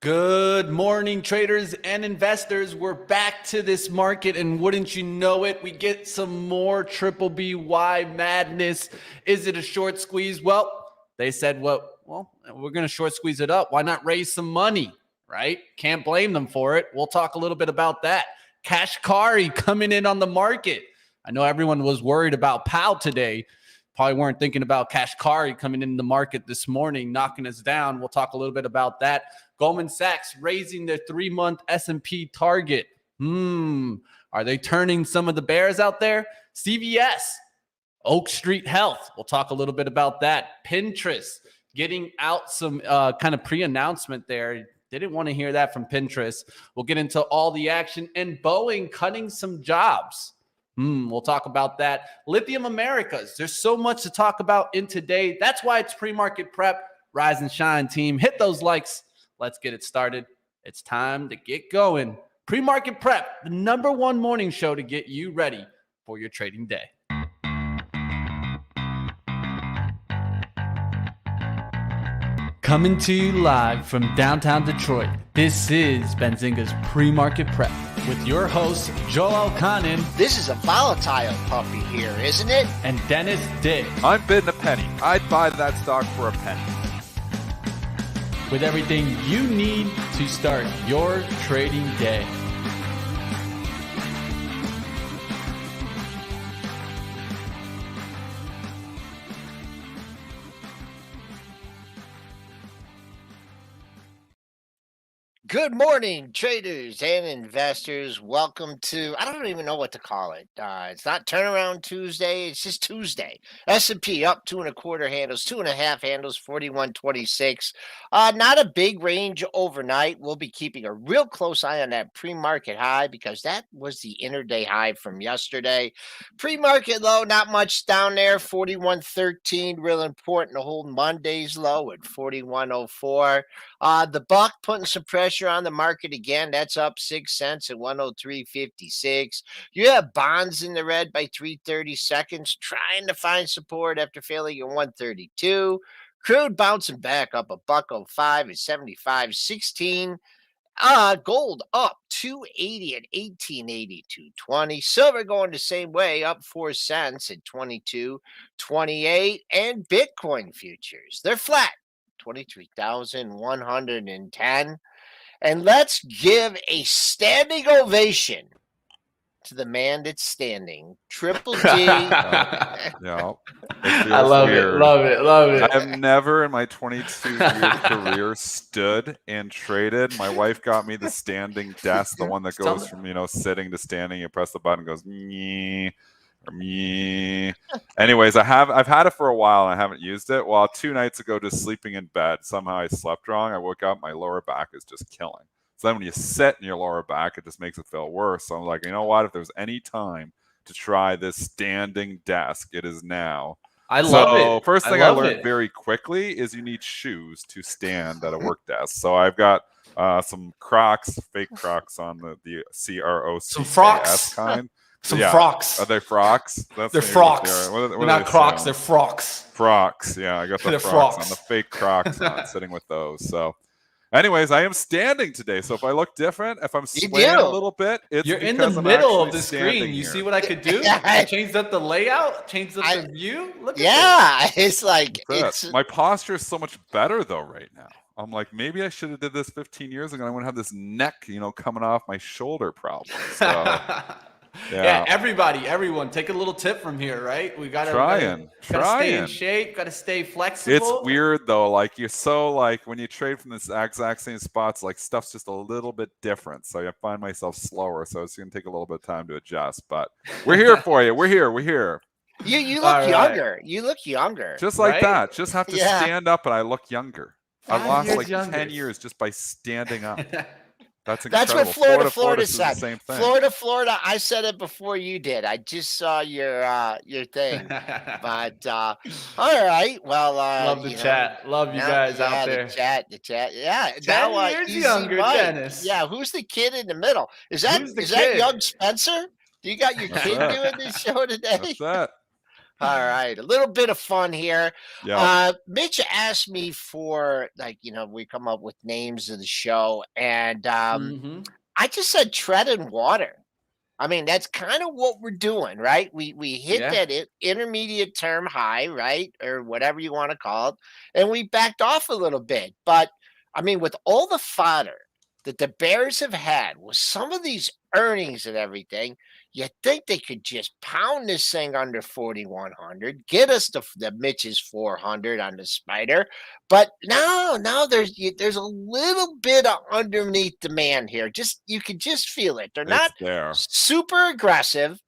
Good morning, traders and investors. We're back to this market, and wouldn't you know it, we get some more triple BY madness. Is it a short squeeze? Well, they said, we're going to short squeeze it up. Why not raise some money, right? Can't blame them for it. We'll talk a little bit about that. Kashkari coming in on the market. I know everyone was worried about Powell today. Probably weren't thinking about Kashkari coming in the market this morning, knocking us down. We'll talk a little bit about that. Goldman Sachs raising their 3-month S&P target. Are they turning some of the bears out there? CVS, Oak Street Health. We'll talk a little bit about that. Pinterest getting out some kind of pre-announcement there. Didn't want to hear that from Pinterest. We'll get into all the action. And Boeing cutting some jobs. We'll talk about that. Lithium Americas. There's so much to talk about in today. That's why it's pre-market prep. Rise and shine, team. Hit those likes. Let's get it started. It's time to get going. Pre-market prep, the #1 morning show to get you ready for your trading day. Coming to you live from downtown Detroit, this is Benzinga's Pre-Market Prep with your host, Joel Elconin. This is a volatile puppy here, isn't it? And Dennis Dick. I'm bidding a penny. I'd buy that stock for a penny. With everything you need to start your trading day. Good morning, traders and investors. Welcome to, I don't even know what to call it. It's not Turnaround Tuesday. It's just Tuesday. S&P up 2.25 handles, 2.5 handles, 41.26. Not a big range overnight. We'll be keeping a real close eye on that pre-market high because that was the intraday high from yesterday. Pre-market low, not much down there, 41.13. Real important to hold Monday's low at 41.04. The buck putting some pressure on the market again. That's up 6 cents at 103.56. You have bonds in the red by 3/30 seconds, trying to find support after failing at 132. Crude bouncing back up $1.05 at 75.16. Gold up 280 at 1882.20. Silver going the same way, up 4 cents at 22.28. And Bitcoin futures, they're flat, 23,110. And let's give a standing ovation to the man that's standing, Triple D. Yeah, I love weird. it. I have never in my 22-year career stood and traded. My wife got me the standing desk, the one that goes from sitting to standing. You press the button, it goes me. Anyways, I've had it for a while and I haven't used it. Well, 2 nights ago, just sleeping in bed, somehow I slept wrong. I woke up, my lower back is just killing. So then when you sit in your lower back, it just makes it feel worse. So I'm like, you know what? If there's any time to try this standing desk, it is now. I love it. So first thing I learned very quickly is you need shoes to stand at a work desk. So I've got some Crocs, fake Crocs on the CROCKS some frocks kind. Some frocks. Are they frocks? They're frocks. What they're not Crocs, they're frocks. Frocks, yeah. I got the frocks on, the fake Crocs on, sitting with those. So anyways, I am standing today. So if I look different, if I'm swaying a little bit, it's You're in the middle of the screen. You see what I could do? I changed up the layout, changed up the view. Look at this. It's like my posture is so much better though right now. I'm like, maybe I should have did this 15 years ago. I wouldn't have this neck, coming off my shoulder problem. So yeah, everyone, take a little tip from here, right? We gotta stay in shape, gotta stay flexible. It's weird though, like you're so like when you trade from this exact same spots, like stuff's just a little bit different. So I find myself slower, so it's gonna take a little bit of time to adjust. But we're here for you. We're here. You look younger. You look younger. Just like that. Just have to stand up, and I look younger. I lost like 10 years just by standing up. That's incredible. That's what Florida said. Same thing. Florida. I said it before you did. I just saw your thing. But all right. Well, love the chat. Love you guys out there. The chat. Yeah. 10 years younger, Dennis. Yeah. Who's the kid in the middle? Is that young Spencer? Do you got your kid doing this show today? That's that. All right, a little bit of fun here. Yeah. Mitch asked me for we come up with names of the show, and Hmm. I just said tread and water. I mean, that's kind of what we're doing, right? We hit Yeah. that intermediate term high, right, or whatever you want to call it, and we backed off a little bit. But I mean, with all the fodder that the Bears have had with some of these earnings and everything, you think they could just pound this thing under 4,100, get us the Mitch's 400 on the Spider. But no, there's a little bit of underneath demand here. Just you can just feel it. They're not It's there. super aggressive,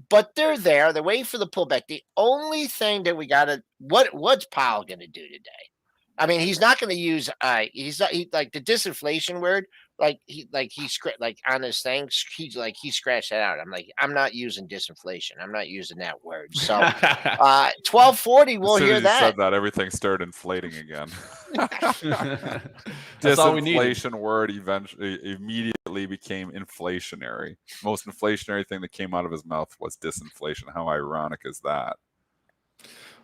but they're there. They're waiting for the pullback. The only thing that we got to what's Powell going to do today? I mean, he's not going to use he's not like the disinflation word. Like on his thing, he scratched that out. I'm like, I'm not using disinflation. I'm not using that word. So 1240, we'll As soon hear as you that. said that, everything started inflating again. That's all we needed. Disinflation word eventually immediately became inflationary. Most inflationary thing that came out of his mouth was disinflation. How ironic is that?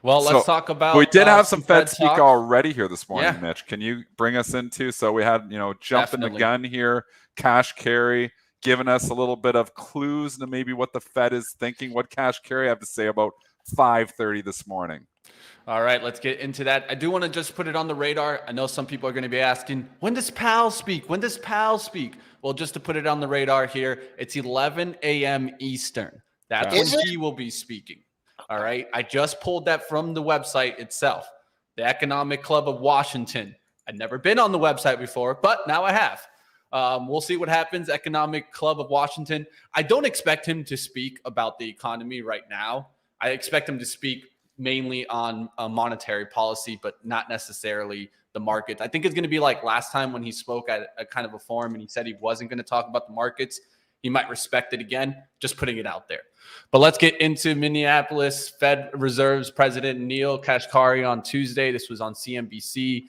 Well, let's So, talk about. we did have some Fed speak talk. already here this morning, Yeah. Mitch. Can you bring us into? So we had, jumping the Definitely. gun here, cash carry, giving us a little bit of clues to maybe what the Fed is thinking. What cash carry have to say about 5:30 this morning? All right, let's get into that. I do want to just put it on the radar. I know some people are going to be asking, when does Powell speak? When does Powell speak? Well, just to put it on the radar here, it's 11 a.m. Eastern. That's Is when it? he will be speaking. All right. I just pulled that from the website itself, the Economic Club of Washington. I've never been on the website before, but now I have. We'll see what happens. Economic Club of Washington. I don't expect him to speak about the economy right now. I expect him to speak mainly on monetary policy, but not necessarily the market. I think it's going to be like last time when he spoke at a kind of a forum and he said he wasn't going to talk about the markets. He might respect it again, just putting it out there. But let's get into Minneapolis. Fed Reserve's President Neil Kashkari on Tuesday, this was on CNBC,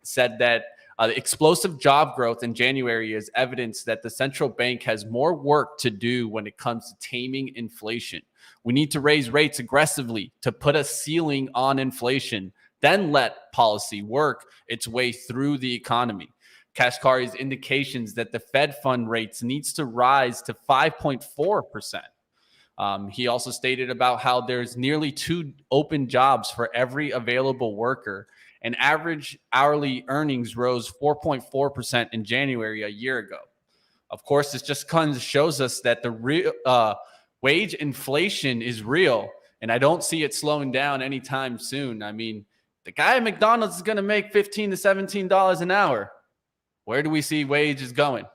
said that the explosive job growth in January is evidence that the central bank has more work to do when it comes to taming inflation. We need to raise rates aggressively to put a ceiling on inflation, then let policy work its way through the economy. Kashkari's indications that the Fed fund rates needs to rise to 5.4%. He also stated about how there's nearly 2 open jobs for every available worker, and average hourly earnings rose 4.4% in January a year ago. Of course, this just kind of shows us that the real wage inflation is real, and I don't see it slowing down anytime soon. I mean, the guy at McDonald's is going to make $15 to $17 an hour. Where do we see wages going?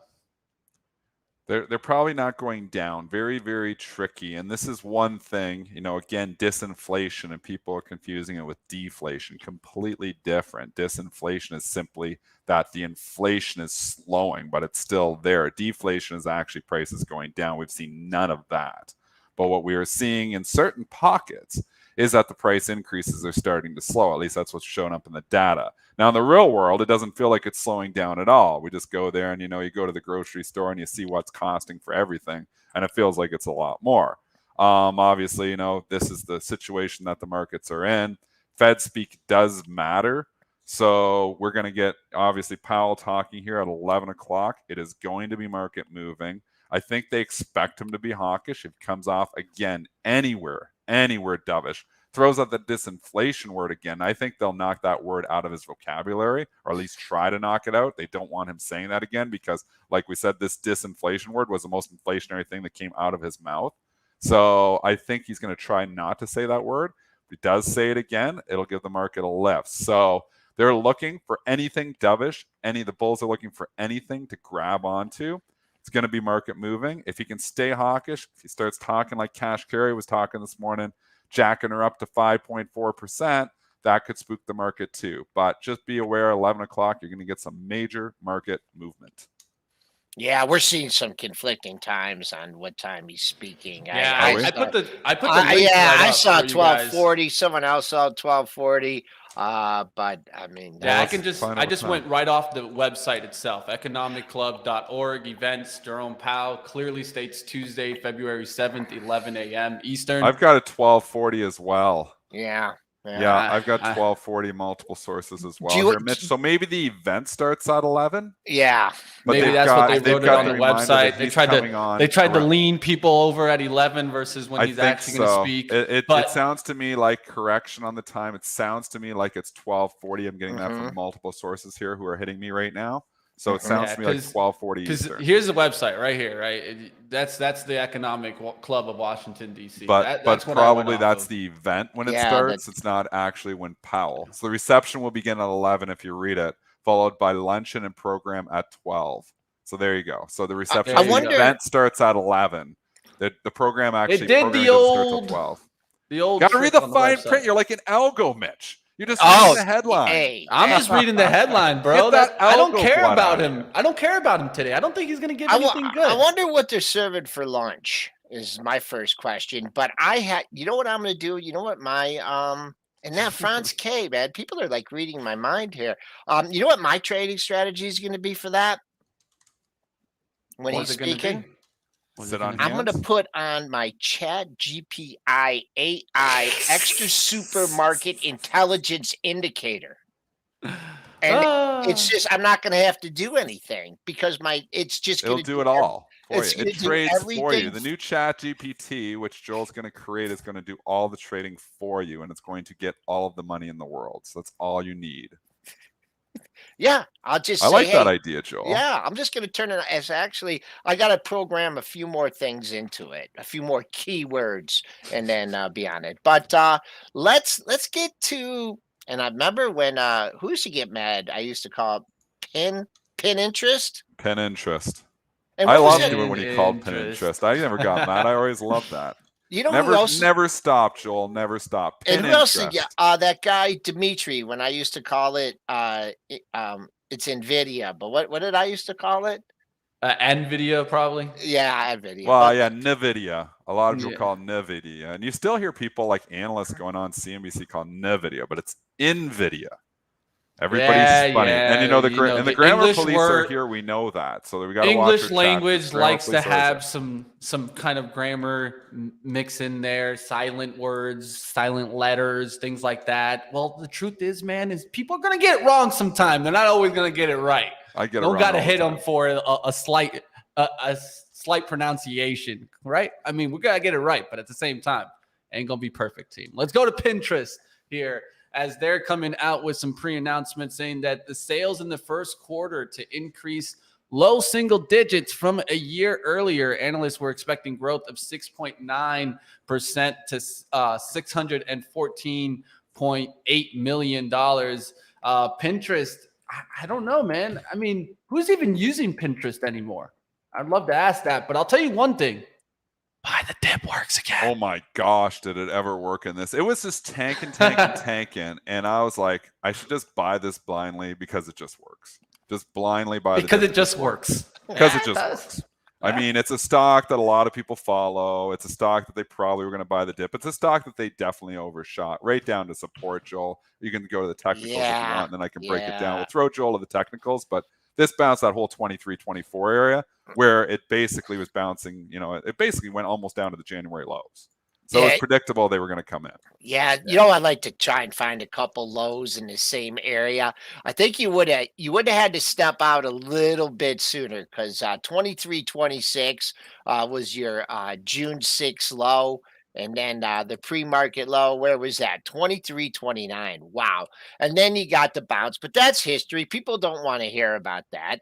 They're probably not going down. Very, very tricky. And this is one thing, again, disinflation, and people are confusing it with deflation. Completely different. Disinflation is simply that the inflation is slowing, but it's still there. Deflation is actually prices going down. We've seen none of that. But what we are seeing in certain pockets is that the price increases are starting to slow. At least that's what's shown up in the data. Now, in the real world, it doesn't feel like it's slowing down at all. We just go there and, you go to the grocery store and you see what's costing for everything, and it feels like it's a lot more. Obviously, this is the situation that the markets are in. Fed speak does matter. So we're going to get, obviously, Powell talking here at 11 o'clock. It is going to be market moving. I think they expect him to be hawkish. If he comes off, again, anywhere dovish, throws out the disinflation word again, I think they'll knock that word out of his vocabulary, or at least try to knock it out. They don't want him saying that again because, like we said, this disinflation word was the most inflationary thing that came out of his mouth. So I think he's going to try not to say that word. If he does say it again, it'll give the market a lift. So they're looking for anything dovish. The bulls are looking for anything to grab onto. It's going to be market moving. If he can stay hawkish, if he starts talking like Cash Carey was talking this morning, jacking her up to 5.4%, that could spook the market too. But just be aware, 11 o'clock, you're going to get some major market movement. Yeah, we're seeing some conflicting times on what time he's speaking. Yeah, I put the link I right up saw for you guys. 1240. Someone else saw 1240. But I mean, Yeah, I Well, can it's just fine I over just time. went right off the website itself, economicclub.org, events, Jerome Powell, clearly states Tuesday, February 7th, 11 a.m. Eastern. I've got a 1240 as well. yeah. Yeah, I, I've got I, 1240 multiple sources as Do well you, here, Mitch. So maybe the event starts at 11, yeah. but maybe they've that's what got they they've wrote it got on the the reminder that website. he's coming on. They tried to around- lean people over at 11 versus when I he's think actually going to so. speak. It But sounds to me like correction on the time. It sounds to me like it's 1240. I'm getting that Mm-hmm. from multiple sources here who are hitting me right now. So it Mhm. sounds yeah, to me like 1240 because Eastern. here's the website right here, right? That's the Economic Club of Washington D.C. But That's what I went probably off that's of. the event when it Yeah, starts. It's not actually when Powell. So the reception will begin at 11 if you read it, followed by luncheon and program at 12. So there you go. So the reception, I There you the go. wonder. event starts at 11. The program actually did programming the doesn't start till old 12. the old Got to read trick the on the fine website. print. You're like an algo, Mitch. You're just Oh, reading the headline. hey, I'm just reading the headline, bro. Get that I don't algo care blood about out of him. you. I don't care about him today. I don't think he's going to give I anything good. wonder what they're serving for lunch is my first question. But you know what I'm going to do? You know what and now Franz K, man, people are like reading my mind here. You know what my trading strategy is going to be for that when What he's is it going to speaking? be? What is Sit it gonna on be? I'm going to hands? put on my Chat GPI AI extra supermarket intelligence indicator. And it's just I'm not going to have to do anything because it's just It'll going to do it all for you. it's going It to do trades for you. everything. The new Chat GPT, which Joel's going to create, is going to do all the trading for you, and it's going to get all of the money in the world. So that's all you need. Yeah, I'll just I say, like that hey, idea, Joel. yeah, I'm just going to turn it as actually I got to program a few more things into it, a few more keywords, and then be on it. But let's get to. And I remember when who used to get mad? I used to call it pin interest. Pin interest. And I what was loved that? it when he called pin interest. I never got mad. I always loved that. You know who else? Never stop, Joel. Never stop. And Pin who else? interest. Yeah, that guy Dimitri. When I used to call it, it's Nvidia. But what did I used to call it? NVIDIA probably. Yeah, Nvidia. Well, But yeah, NVIDIA. A lot of people Yeah. call it NVIDIA, and you still hear people like analysts going on CNBC call NVIDIA, but it's NVIDIA. Everybody's Yeah, funny, and you know the the grammar English police word- are here. We know that, so we got to watch our English chat. language Grammar likes to police are always have there. some kind of grammar mix in there, silent words, silent letters, things like that. Well, the truth is, man, is people are gonna get it wrong sometime. They're not always gonna get it right. I get it Don't wrong got to all the hit them time. for a slight pronunciation, right? I mean, we gotta get it right, but at the same time, ain't gonna be perfect, team. Let's go to Pinterest here, as they're coming out with some pre-announcements saying that the sales in the first quarter to increase low single digits from a year earlier. Analysts were expecting growth of 6.9% to $614.8 million. Pinterest, I don't know, man. I mean, who's even using Pinterest anymore? I'd love to ask that, but I'll tell you one thing. Buy the dip works again. Oh my gosh, did it ever work in this? It was just tanking, and I was like, I should just buy this blindly because it just works. Just blindly buy because the it just works. because it Yeah, just does. works. I mean, it's a stock that a lot of people follow. It's a stock that they probably were going to buy the dip. It's a stock that they definitely overshot right down to support, Joel. You can go to the technicals if you want, and then I can break it down. We'll throw Joel to the technicals, but this bounced that whole 23, 24 area where it basically was bouncing, it basically went almost down to the January lows. So it was predictable they were going to come in. Yeah, I'd like to try and find a couple lows in the same area. I think you would have had to step out a little bit sooner because 23.26 was your June 6 low. And then the pre-market low, where was that? 23.29. Wow. And then you got the bounce, but that's history. People don't want to hear about that.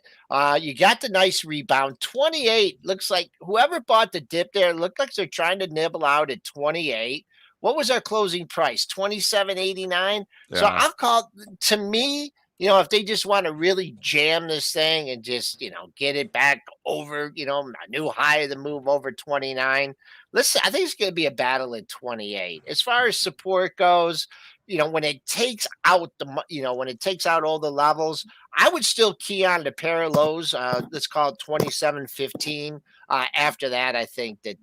You got the nice rebound. 28 looks like whoever bought the dip there looked like they're trying to nibble out at 28. What was our closing price? 27.89. Yeah. So I'll call, to me, if they just want to really jam this thing and just, get it back over, a new high of the move over 29. Listen, I think it's going to be a battle at 28. As far as support goes, when it takes out when it takes out all the levels, I would still key on the pair of lows. Let's call it 27.15. After that, I think that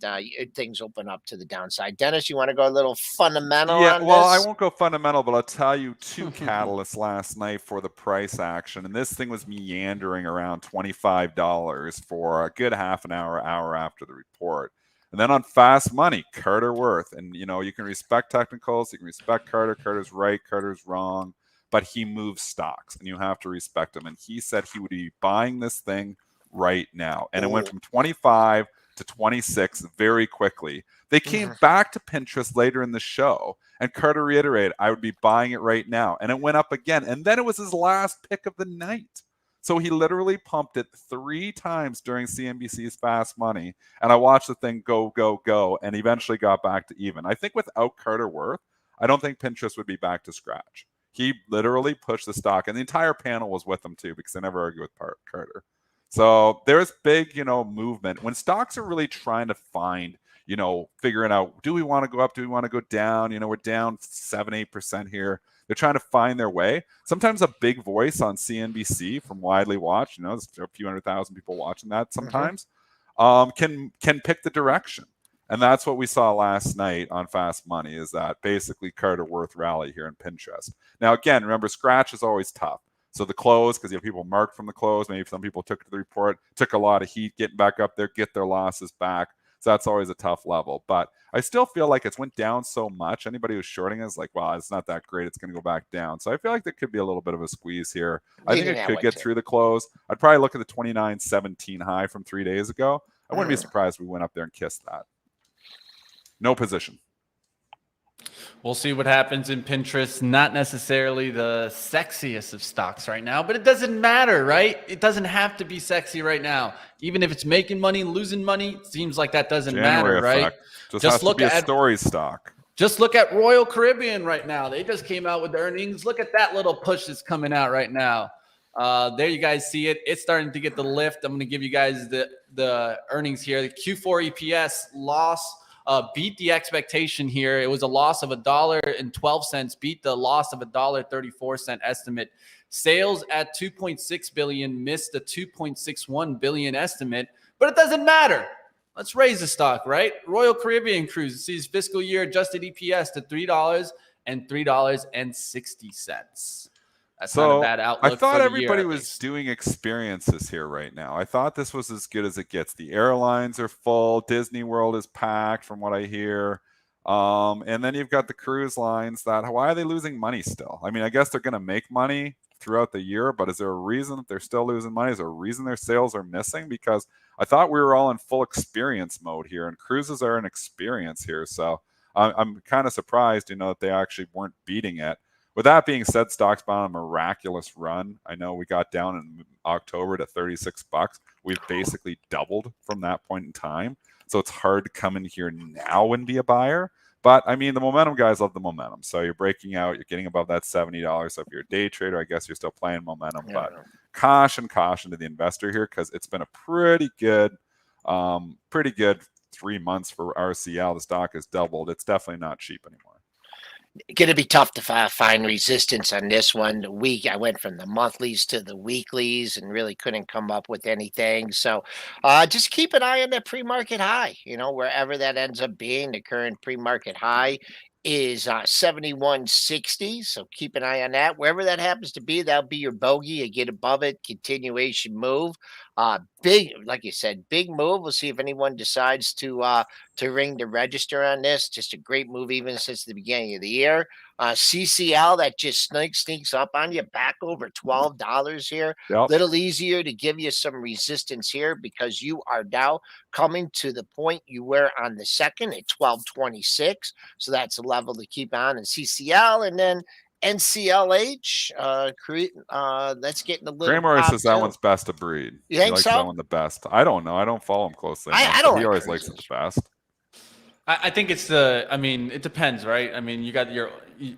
things open up to the downside. Dennis, you want to go a little fundamental Yeah, on well, I this? won't go fundamental, but I'll tell you two catalysts last night for the price action. And this thing was meandering around $25 for a good half an hour after the report. And then on fast money, Carter Worth. And, you can respect technicals. You can respect Carter. Carter's right. Carter's wrong. But he moves stocks, and you have to respect him. And he said he would be buying this thing right now. And it went from 25 to 26 very quickly. They came back to Pinterest later in the show, and Carter reiterated, I would be buying it right now. And it went up again. And then it was his last pick of the night. So he literally pumped it 3 times during CNBC's Fast Money. And I watched the thing go, go, go, and eventually got back to even. I think without Carter Worth, I don't think Pinterest would be back to scratch. He literally pushed the stock, and the entire panel was with him too, because they never argue with Carter. So there's big, movement. When stocks are really trying to find, figuring out, do we want to go up? Do we want to go down? We're down 7-8% here. They're trying to find their way. Sometimes a big voice on CNBC from widely watched, there's a few 100,000 people watching that sometimes, can pick the direction. And that's what we saw last night on Fast Money, is that basically Carter Worth rally here in Pinterest. Now, again, remember, scratch is always tough. So the close, because you have people marked from the close, maybe some people took it to the report, took a lot of heat getting back up there, get their losses back. So that's always a tough level. But I still feel like it's went down so much. Anybody who's shorting is like, wow, it's not that great. It's going to go back down. So I feel like there could be a little bit of a squeeze here. I think it could get through the close. I'd probably look at the 29.17 high from 3 days ago. I wouldn't be surprised if we went up there and kissed that. No position. We'll see what happens in Pinterest. Not necessarily the sexiest of stocks right now, but it doesn't matter, right? It doesn't have to be sexy right now. Even if it's making money, losing money, it seems like that doesn't matter, right? Just has to be a story stock. Just look at Royal Caribbean right now. They just came out with earnings. Look at that little push that's coming out right now. There you guys see it. It's starting to get the lift. I'm going to give you guys the earnings here. The Q4 EPS loss beat the expectation here. It was a loss of $1.12, beat the loss of $1.34 estimate. Sales at $2.6 billion, missed the $2.61 billion estimate, but it doesn't matter. Let's raise the stock, right? Royal Caribbean Cruise sees fiscal year adjusted EPS to $3 and $3.60. That's not a bad outlook. I thought for the everybody year, was doing experiences here right now. I thought this was as good as it gets. The airlines are full. Disney World is packed from what I hear. And then you've got the cruise lines why are they losing money still? I mean, I guess they're going to make money throughout the year, but is there a reason that they're still losing money? Is there a reason their sales are missing? Because I thought we were all in full experience mode here, and cruises are an experience here. So I'm kind of surprised, that they actually weren't beating it. With that being said, stocks been on a miraculous run. I know we got down in October to $36. We've basically doubled from that point in time. So it's hard to come in here now and be a buyer. But, I mean, the momentum guys love the momentum. So you're breaking out. You're getting above that $70. So if you're a day trader, I guess you're still playing momentum. Yeah. But caution to the investor here, because it's been a pretty good 3 months for RCL. The stock has doubled. It's definitely not cheap anymore. Going to be tough to find resistance on this one. I went from the monthlies to the weeklies and really couldn't come up with anything. So just keep an eye on that pre-market high, wherever that ends up being. The current pre-market high is 71.60. So keep an eye on that. Wherever that happens to be, that'll be your bogey. You get above it, continuation move. Big, like you said, big move. We'll see if anyone decides to ring the register on this. Just a great move, even since the beginning of the year. CCL, that just sneaks up on you, back over $12 here. Yep. Little easier to give you some resistance here, because you are now coming to the point you were on the second at 12.26. So that's a level to keep on in CCL. And then NCLH, that's getting a little. Kramer says that one's best of breed. You think likes so? That one the best. I don't know. I don't follow him closely. I don't. He always likes it the best. I think it's it depends, right? I mean, you got your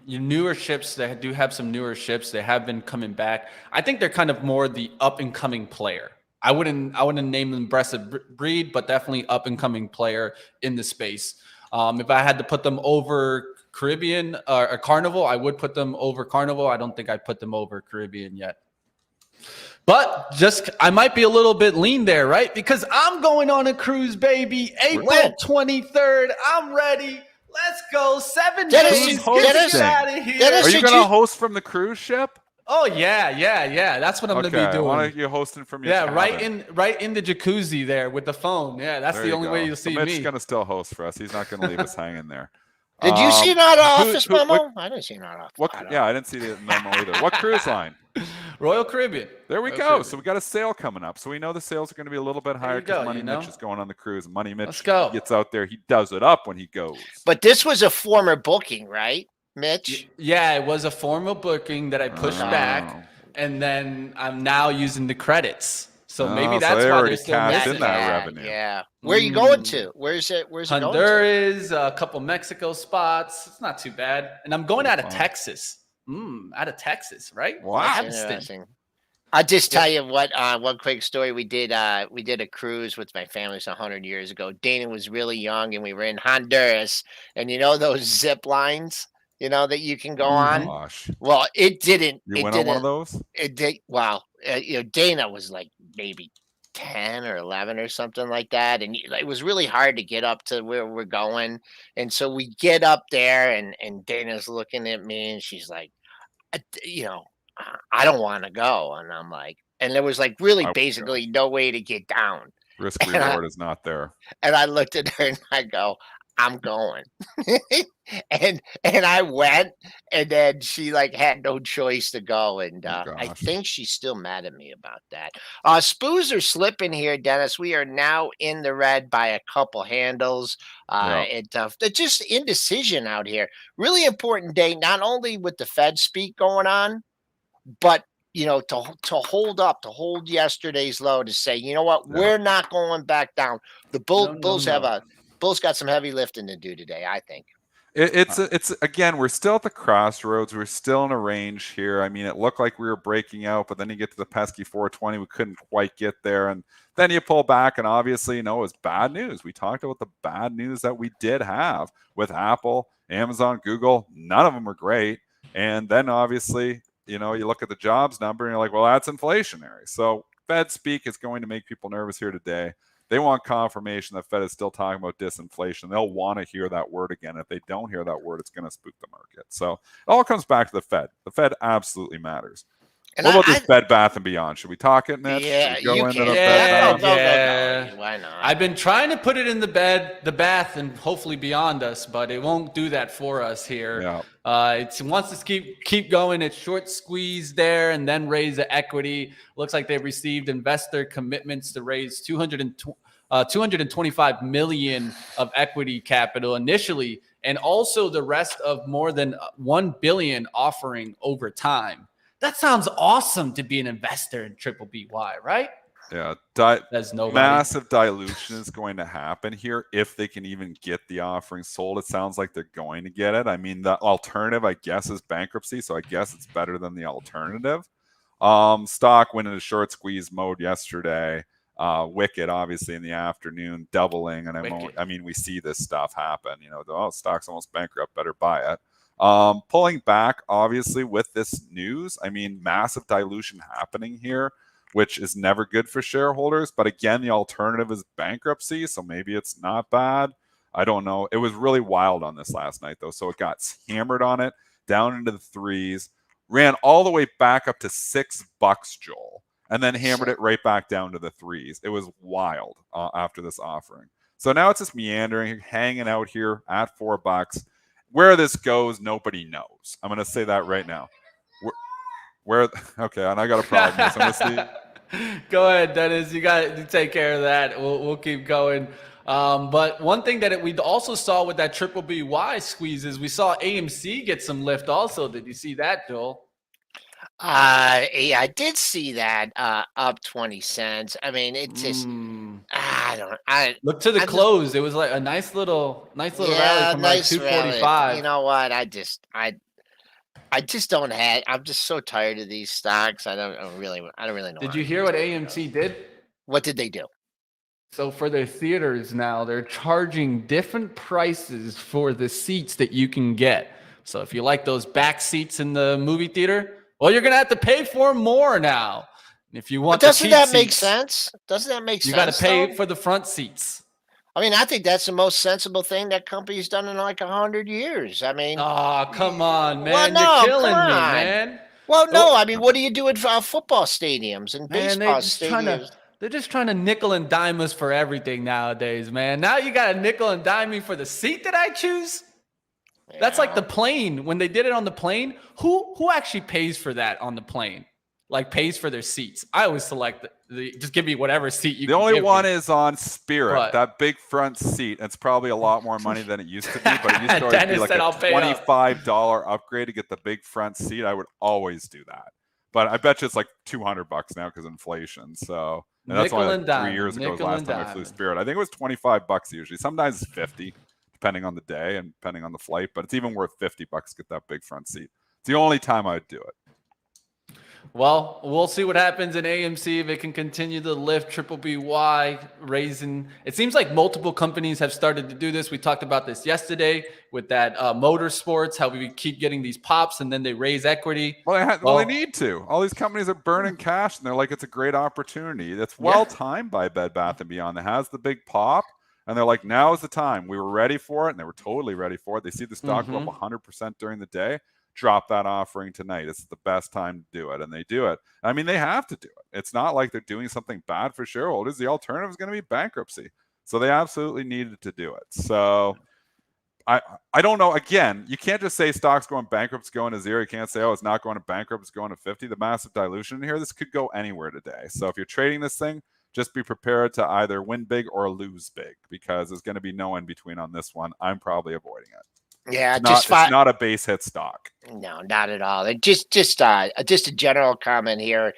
newer ships. They do have some newer ships. They have been coming back. I think they're kind of more the up and coming player. I wouldn't name them best of breed, but definitely up and coming player in the space. If I had to put them over Caribbean or Carnival. I would put them over Carnival. I don't think I put them over Caribbean yet. But I might be a little bit lean there, right? Because I'm going on a cruise, baby. April When? 23rd. I'm ready. Let's go. 7 Dennis, days. Who's Get hosting? out of here. Dennis, Are you should going to you- host from the cruise ship? Oh yeah. That's what I'm Okay, gonna be doing. why don't you hosting from your Yeah, cabin? right in the jacuzzi there with the phone. Yeah, that's There the you only go. way you'll So see Mitch me. is going to still host for us. He's not going to leave us hanging there. Did you see that office who- memo? I didn't see that office. Yeah, I didn't see the memo either. What cruise line? Royal Caribbean. There we Royal go. Caribbean. So we got a sale coming up. So we know the sales are going to be a little bit higher you go, because Money you know? Mitch is going on the cruise. Money Mitch Let's go. gets out there. He does it up when he goes. But this was a former booking, right, Mitch? Yeah, it was a formal booking that I pushed back, and then I'm now using the credits. So maybe so that's they why already they're still cashed missing. in that revenue. Yeah. Where are you going to? Where's it going to? Honduras, a couple Mexico spots. It's not too bad. And I'm going out of fun. Texas. Out of Texas, right? Wow. That's Evanston. interesting. I'll just tell you what. One quick story. We did a cruise with my family 100 years ago. Dana was really young, and we were in Honduras. And you know those zip lines, that you can go on. Gosh. Well, it didn't. You went on one of those? It did. Wow. Dana was like maybe 10 or 11 or something like that, and it was really hard to get up to where we're going. And so we get up there, and Dana's looking at me, and she's like, I don't want to go. And I'm like, and there was like really basically no way to get down. Risk reward is not there. And I looked at her and I go, I'm going. and I went, and then she like had no choice to go. And I gosh. think she's still mad at me about that. Spoos are slipping here, Dennis. We are now in the red by a couple handles. They're just indecision out here. Really important day, not only with the Fed speak going on, but to hold yesterday's low, to say, you know what, we're not going back down. The Bulls got some heavy lifting to do today, I think. It's again, we're still at the crossroads. We're still in a range here. I mean, it looked like we were breaking out, but then you get to the pesky 420. We couldn't quite get there, and then you pull back, and obviously, it was bad news. We talked about the bad news that we did have with Apple, Amazon, Google. None of them were great, and then obviously, you look at the jobs number, and you're like, well, that's inflationary. So Fed speak is going to make people nervous here today. They want confirmation that Fed is still talking about disinflation. They'll want to hear that word again. If they don't hear that word, it's going to spook the market. So it all comes back to the Fed. The Fed absolutely matters. And what about this Bed Bath & Beyond? Should we talk it, Mitch? Yeah, Should we go you into can. the Yeah, Bed Bath? yeah. Why not? I've been trying to put it in the bath, and hopefully beyond us, but it won't do that for us here. Yeah. It wants to keep going. It's short squeeze there, and then raise the equity. Looks like they've received investor commitments to raise 225 million of equity capital initially, and also the rest of more than 1 billion offering over time. That sounds awesome to be an investor in Triple BY, right? Yeah, There's nobody. Massive dilution is going to happen here if they can even get the offering sold. It sounds like they're going to get it. I mean, the alternative, I guess, is bankruptcy, so I guess it's better than the alternative. Stock went into short squeeze mode yesterday. Wicked, obviously, in the afternoon, doubling, and we see this stuff happen. Stock's almost bankrupt, better buy it. Pulling back, obviously, with this news, massive dilution happening here, which is never good for shareholders. But again, the alternative is bankruptcy, so maybe it's not bad. I don't know. It was really wild on this last night, though. So it got hammered on it, down into the threes, ran all the way back up to $6, Joel, and then hammered it right back down to the threes. It was wild after this offering. So now it's just meandering, hanging out here at $4. Where this goes, nobody knows. I'm going to say that right now. Okay, and I got a problem here, so I'm going to see. Go ahead, Dennis. You got to take care of that. We'll keep going. But one thing that we also saw with that Triple BY squeeze is we saw AMC get some lift also. Did you see that, Joel? I did see that up 20 cents. It just look to the close. It was like a nice little rally from like 245. Rally. You know what? I just don't have. I'm just so tired of these stocks. I don't really know. Did you hear what AMC did? What did they do? So for their theaters now, they're charging different prices for the seats that you can get. So if you like those back seats in the movie theater, well, you're going to have to pay for more now. And if you But want the doesn't cheap that make seats, sense? Doesn't that make you got to sense, pay though? for the front seats. I mean, I think that's the most sensible thing that company's done in like 100 years. I mean, Oh, come on, well, man. You're no, come killing me, on. man. Well, no, I Oh, mean, what do you do at football stadiums and man, they baseball just trying to stadiums? they're just trying to nickel and dime us for everything nowadays, man. Now you got to nickel and dime me for the seat that I choose. That's like the Yeah. plane. When they did it on the plane, who actually pays for that on the plane? Like pays for their seats. I always select the just give me whatever seat you The can only give one me. is on Spirit, But that big front seat. It's probably a lot more money than it used to be, but it used to always be Dennis like said a I'll pay up. $25 upgrade to get the big front seat. I would always do that. But I bet you it's like $200 now because of inflation. So and that's Nickel only and like 3 dime, years ago was the nickel last and time I flew dime. Spirit. I think it was $25 usually. Sometimes it's 50, depending on the day and depending on the flight. But it's even worth $50 to get that big front seat. It's the only time I'd do it. Well, we'll see what happens in AMC if it can continue to lift Triple BY, raising. It seems like multiple companies have started to do this. We talked about this yesterday with that motorsports, how we keep getting these pops and then they raise equity. Well, they need to. All these companies are burning cash, and they're like, it's a great opportunity. That's well timed by Bed Bath & Beyond. It has the big pop, and they're like, now is the time. We were ready for it, and they were totally ready for it. They see the stock go up 100% during the day. Drop that offering tonight. It's the best time to do it, and they do it. I mean, they have to do it. It's not like they're doing something bad for shareholders. The alternative is going to be bankruptcy. So they absolutely needed to do it. So I don't know. Again, you can't just say stock's going bankrupt, it's going to zero. You can't say, oh, it's not going to bankrupt, it's going to 50. The massive dilution in here, this could go anywhere today. So if you're trading this thing, just be prepared to either win big or lose big because there's going to be no in between on this one. I'm probably avoiding it. Yeah, It's not a base hit stock. No, not at all. And just a general comment here.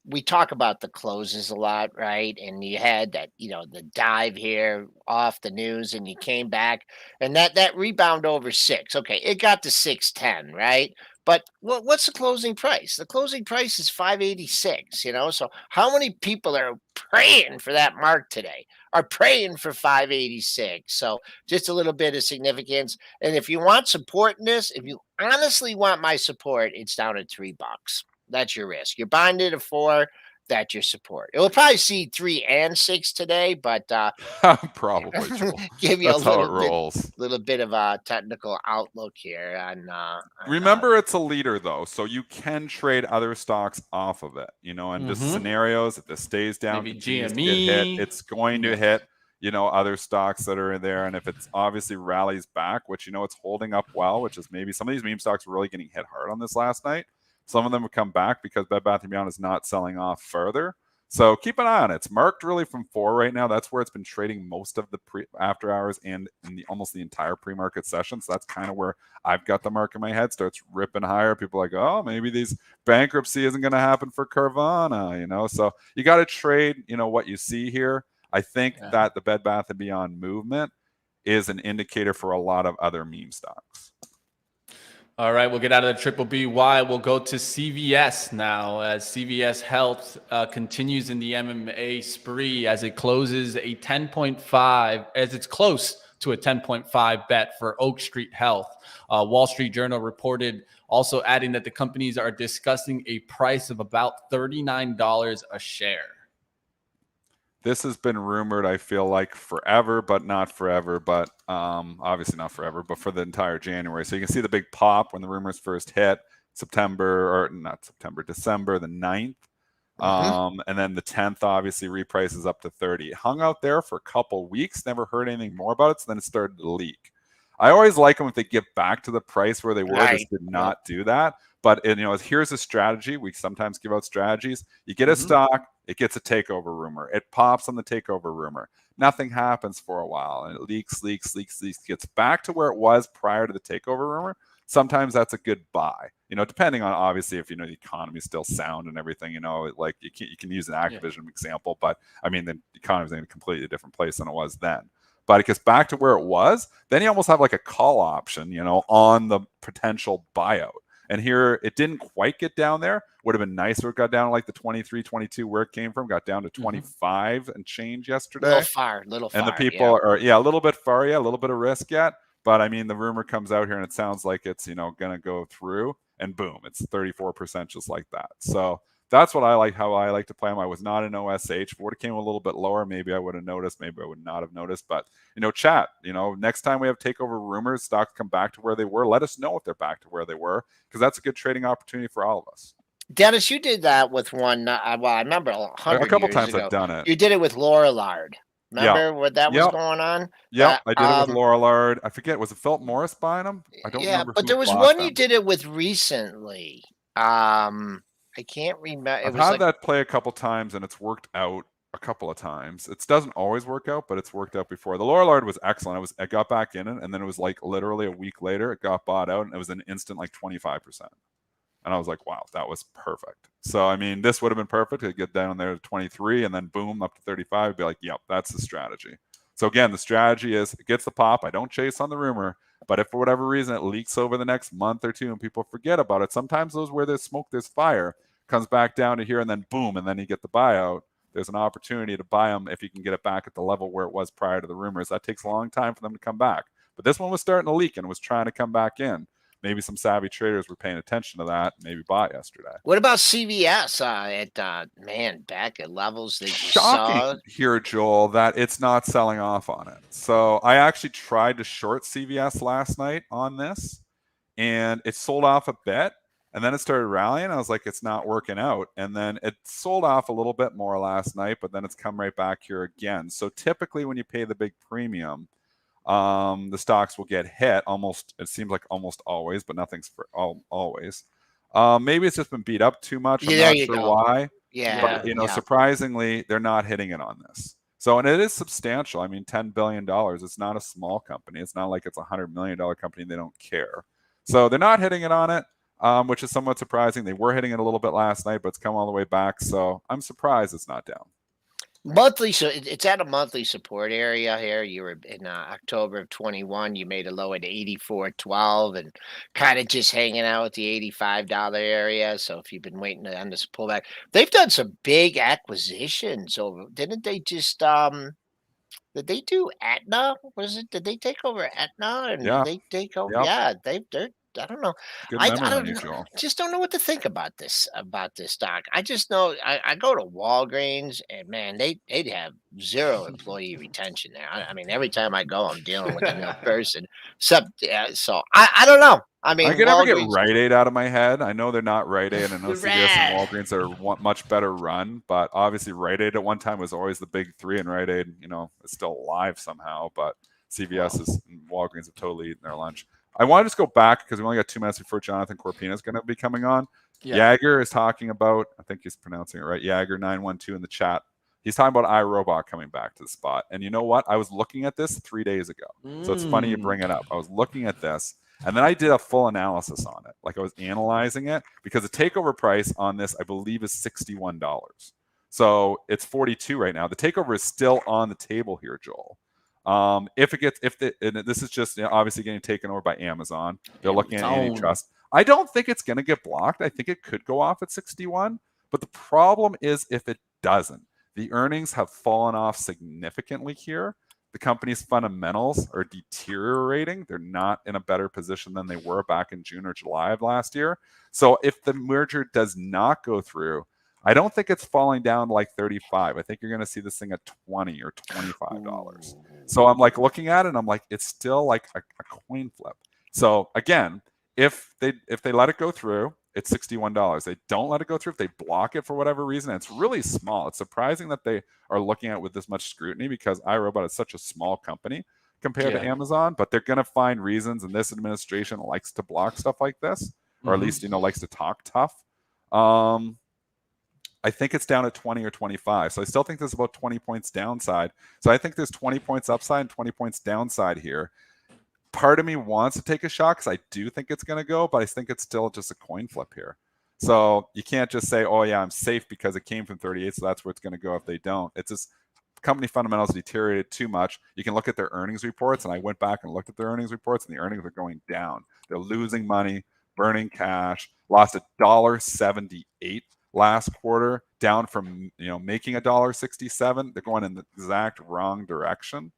We talk about the closes a lot, right? And you had that, the dive here off the news, and you came back, and that rebound over 6. Okay, it got to 610, right? But what's the closing price? The closing price is 586. So how many people are praying for that mark today? Are praying for 586. So just a little bit of significance. And if you want support in this, if you honestly want my support, it's down at $3. That's your risk. You're buying it at 4. That's your support. It will probably see 3 and 6 today, but probably give you That's how it rolls. little bit of a technical outlook here. Remember, it's a leader though, so you can trade other stocks off of it. And just scenarios. If this stays down, maybe continues to GME. get hit, it's going to hit. Other stocks that are in there, and if it's obviously rallies back, which it's holding up well, which is maybe some of these meme stocks were really getting hit hard on this last night. Some of them have come back because Bed Bath & Beyond is not selling off further. So keep an eye on it. It's marked really from 4 right now. That's where it's been trading most of the after hours and in almost the entire pre-market session. So that's kind of where I've got the mark in my head. Starts ripping higher. People are like, oh, maybe these bankruptcy isn't going to happen for Carvana, So you got to trade, what you see here. I think that the Bed Bath & Beyond movement is an indicator for a lot of other meme stocks. All right, we'll get out of the Triple BY. We'll go to CVS now as CVS Health continues in the MMA spree as it closes a 10.5, as it's close to a 10.5 bet for Oak Street Health. Wall Street Journal reported also adding that the companies are discussing a price of about $39 a share. This has been rumored, I feel like, forever, but not forever. But obviously not forever, but for the entire January. So you can see the big pop when the rumors first hit, December the 9th. And then the 10th obviously reprices up to 30. It hung out there for a couple weeks, never heard anything more about it, so then it started to leak. I always like them if they get back to the price where they were. Right. This did not do that. But here's a strategy. We sometimes give out strategies. You get a stock, it gets a takeover rumor. It pops on the takeover rumor. Nothing happens for a while, and it leaks, gets back to where it was prior to the takeover rumor. Sometimes that's a good buy. Depending on obviously if the economy is still sound and everything. Like you can use an Activision example, but I mean the economy is in a completely different place than it was then. But it gets back to where it was, then you almost have like a call option, on the potential buyout. And here it didn't quite get down there. Would have been nicer if it got down to like the 23, 22 where it came from. Got down to 25 and change yesterday. Little far. And the people are, a little bit far, a little bit of risk yet. But I mean, the rumor comes out here and it sounds like it's, going to go through, and boom, it's 34% just like that. So that's what I like, how I like to play them. I was not an OSH. If it would have came a little bit lower, maybe I would have noticed, maybe I would not have noticed. But, chat, next time we have takeover rumors, stocks come back to where they were. Let us know if they're back to where they were, because that's a good trading opportunity for all of us. Dennis, you did that with one. Well, I remember 100 a couple years times ago. I've done it. You did it with Lorillard. Remember what that was going on? Yeah, I did it with Lorillard. I forget, was it Philip Morris buying them? I don't remember. But there was one you did it with recently. I can't remember. I've had that play a couple times, and it's worked out a couple of times. It doesn't always work out, but it's worked out before. The Lorillard was excellent. I got back in it, and then it was like literally a week later, it got bought out, and it was an instant like 25%. And I was like, wow, that was perfect. So, I mean, this would have been perfect. It'd get down there to 23 and then boom, up to 35. It'd be like, yep, that's the strategy. So, again, the strategy is it gets the pop. I don't chase on the rumor. But if for whatever reason it leaks over the next month or two and people forget about it, sometimes those where there's smoke, there's fire, comes back down to here and then boom, and then you get the buyout. There's an opportunity to buy them if you can get it back at the level where it was prior to the rumors. That takes a long time for them to come back. But this one was starting to leak and was trying to come back in. Maybe some savvy traders were paying attention to that. Maybe bought yesterday. What about CVS back at levels that you saw? Here, Joel, that it's not selling off on it. So I actually tried to short CVS last night on this, and it sold off a bit, and then it started rallying. I was like, it's not working out. And then it sold off a little bit more last night, but then it's come right back here again. So typically when you pay the big premium, the stocks will get hit it seems like almost always, but nothing's for always. Maybe it's just been beat up too much. I'm not sure why. Yeah. But, surprisingly, they're not hitting it on this. So, and it is substantial. I mean, $10 billion. It's not a small company. It's not like it's a $100 million company and they don't care. So they're not hitting it on it, which is somewhat surprising. They were hitting it a little bit last night, but it's come all the way back. So I'm surprised it's not down. Monthly, so it's at a monthly support area here. You were in October of 21. You made a low at 84.12 and kind of just hanging out at the $85 area. So if you've been waiting on this pullback, they've done some big acquisitions over. Didn't they just did they do Aetna? Did they take over Aetna? And Yeah. they take over? Yep. Yeah, they're. I don't know. Good I memory, don't unusual. just don't know what to think about this stock. I just know I go to Walgreens and man, they'd have zero employee retention there. I mean, every time I go, I'm dealing with a new person. So I don't know. I mean, I can never get Rite Aid out of my head. I know they're not Rite Aid. I know CVS and Walgreens are much better run, but obviously Rite Aid at one time was always the big three, and Rite Aid, is still alive somehow. But CVS and Walgreens have totally eaten their lunch. I want to just go back because we only got 2 minutes before Jonathan Corpina is going to be coming on. Yeah. Jagger is talking about, I think he's pronouncing it right, Jagger 912 in the chat. He's talking about iRobot coming back to the spot. And you know what? I was looking at this 3 days ago. So it's funny you bring it up. I was looking at this, and then I did a full analysis on it. Like I was analyzing it because the takeover price on this, I believe, is $61. So it's 42 right now. The takeover is still on the table here, Joel. And this is just obviously getting taken over by Amazon. They're looking at antitrust. I don't think it's going to get blocked. I think it could go off at 61. But the problem is if it doesn't. The earnings have fallen off significantly here. The company's fundamentals are deteriorating. They're not in a better position than they were back in June or July of last year. So if the merger does not go through, I don't think it's falling down to like 35. I think you're going to see this thing at $20 or $25. So I'm like looking at it and I'm like, it's still like a coin flip. So again, if they let it go through, it's $61. They don't let it go through. If they block it for whatever reason, it's really small. It's surprising that they are looking at it with this much scrutiny because iRobot is such a small company compared to Amazon, but they're going to find reasons. And this administration likes to block stuff like this, or at least, likes to talk tough. I think it's down at 20 or 25. So I still think there's about 20 points downside. So I think there's 20 points upside and 20 points downside here. Part of me wants to take a shot because I do think it's going to go, but I think it's still just a coin flip here. So you can't just say, oh, yeah, I'm safe because it came from 38, so that's where it's going to go if they don't. It's just company fundamentals deteriorated too much. You can look at their earnings reports, and I went back and looked at their earnings reports, and the earnings are going down. They're losing money. burning cash, lost $1.78 last quarter, down from making $1.67. They're going in the exact wrong direction.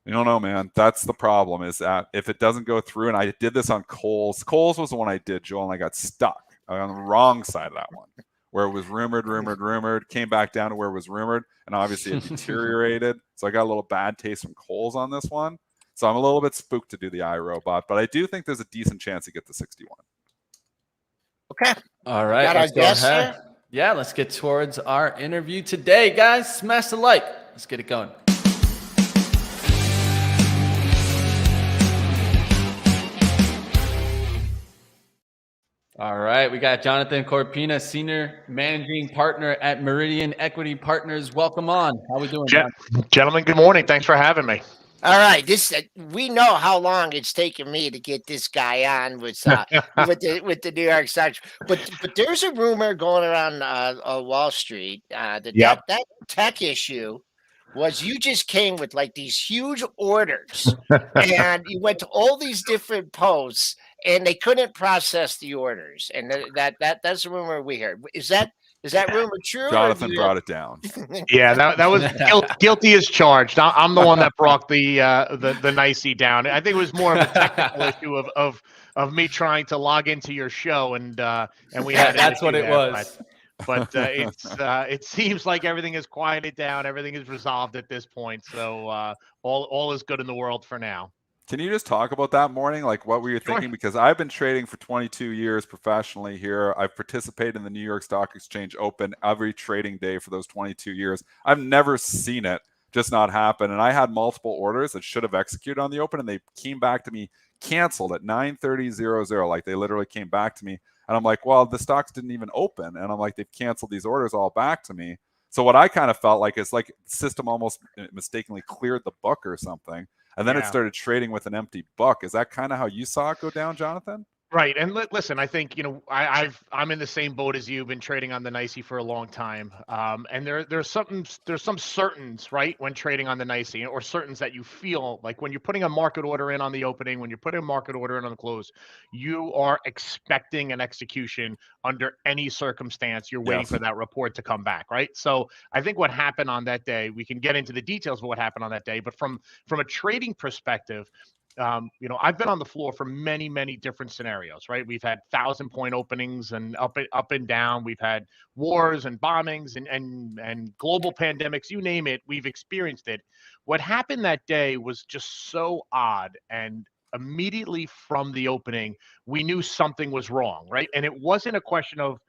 I don't know, man. That's the problem, is that if it doesn't go through, and I did this on Kohl's. Kohl's was the one I did, Joel, and I got stuck on the wrong side of that one, where it was rumored, came back down to where it was rumored, and obviously it deteriorated. So I got a little bad taste from Kohl's on this one. So I'm a little bit spooked to do the iRobot, but I do think there's a decent chance to get to 61. Okay. All right. Got our Let's go guest ahead. here? Yeah, let's get towards our interview today, guys. Smash the like. Let's get it going. All right, we got Jonathan Corpina, Senior Managing Partner at Meridian Equity Partners. Welcome on. How we doing, John? Gentlemen, good morning. Thanks for having me. All right, we know how long it's taken me to get this guy on with the New York Stocks, but there's a rumor going around Wall Street that tech issue was you just came with like these huge orders, and you went to all these different posts, and they couldn't process the orders, and that's the rumor we heard. Is that rumor true? Jonathan brought it down. Yeah, that was guilty as charged. I'm the one that brought the NYSE down. I think it was more of a technical issue of me trying to log into your show, and we had that's what it was. But it seems like everything is quieted down. Everything is resolved at this point. So all is good in the world for now. Can you just talk about that morning? Like, what were you thinking? Because I've been trading for 22 years professionally here. I've participated in the New York Stock Exchange Open every trading day for those 22 years. I've never seen it just not happen. And I had multiple orders that should have executed on the open, and they came back to me canceled at 9:30:00. Like, they literally came back to me. And I'm like, well, the stocks didn't even open. And I'm like, they've canceled these orders all back to me. So what I kind of felt like is like the system almost mistakenly cleared the book or something. And then it started trading with an empty book. Is that kind of how you saw it go down, Jonathan? Right. And listen, I think, I'm in the same boat as you. Been trading on the NYSE for a long time. And there's some certains, right, when trading on the NYSE, or certains that you feel like when you're putting a market order in on the opening, when you're putting a market order in on the close, you are expecting an execution under any circumstance. You're waiting for that report to come back, right? So I think what happened on that day, we can get into the details of what happened on that day, but from a trading perspective, I've been on the floor for many, many different scenarios, right? We've had 1,000-point openings and up and down. We've had wars and bombings and global pandemics, you name it. We've experienced it. What happened that day was just so odd, and immediately from the opening, we knew something was wrong, right? And it wasn't a question of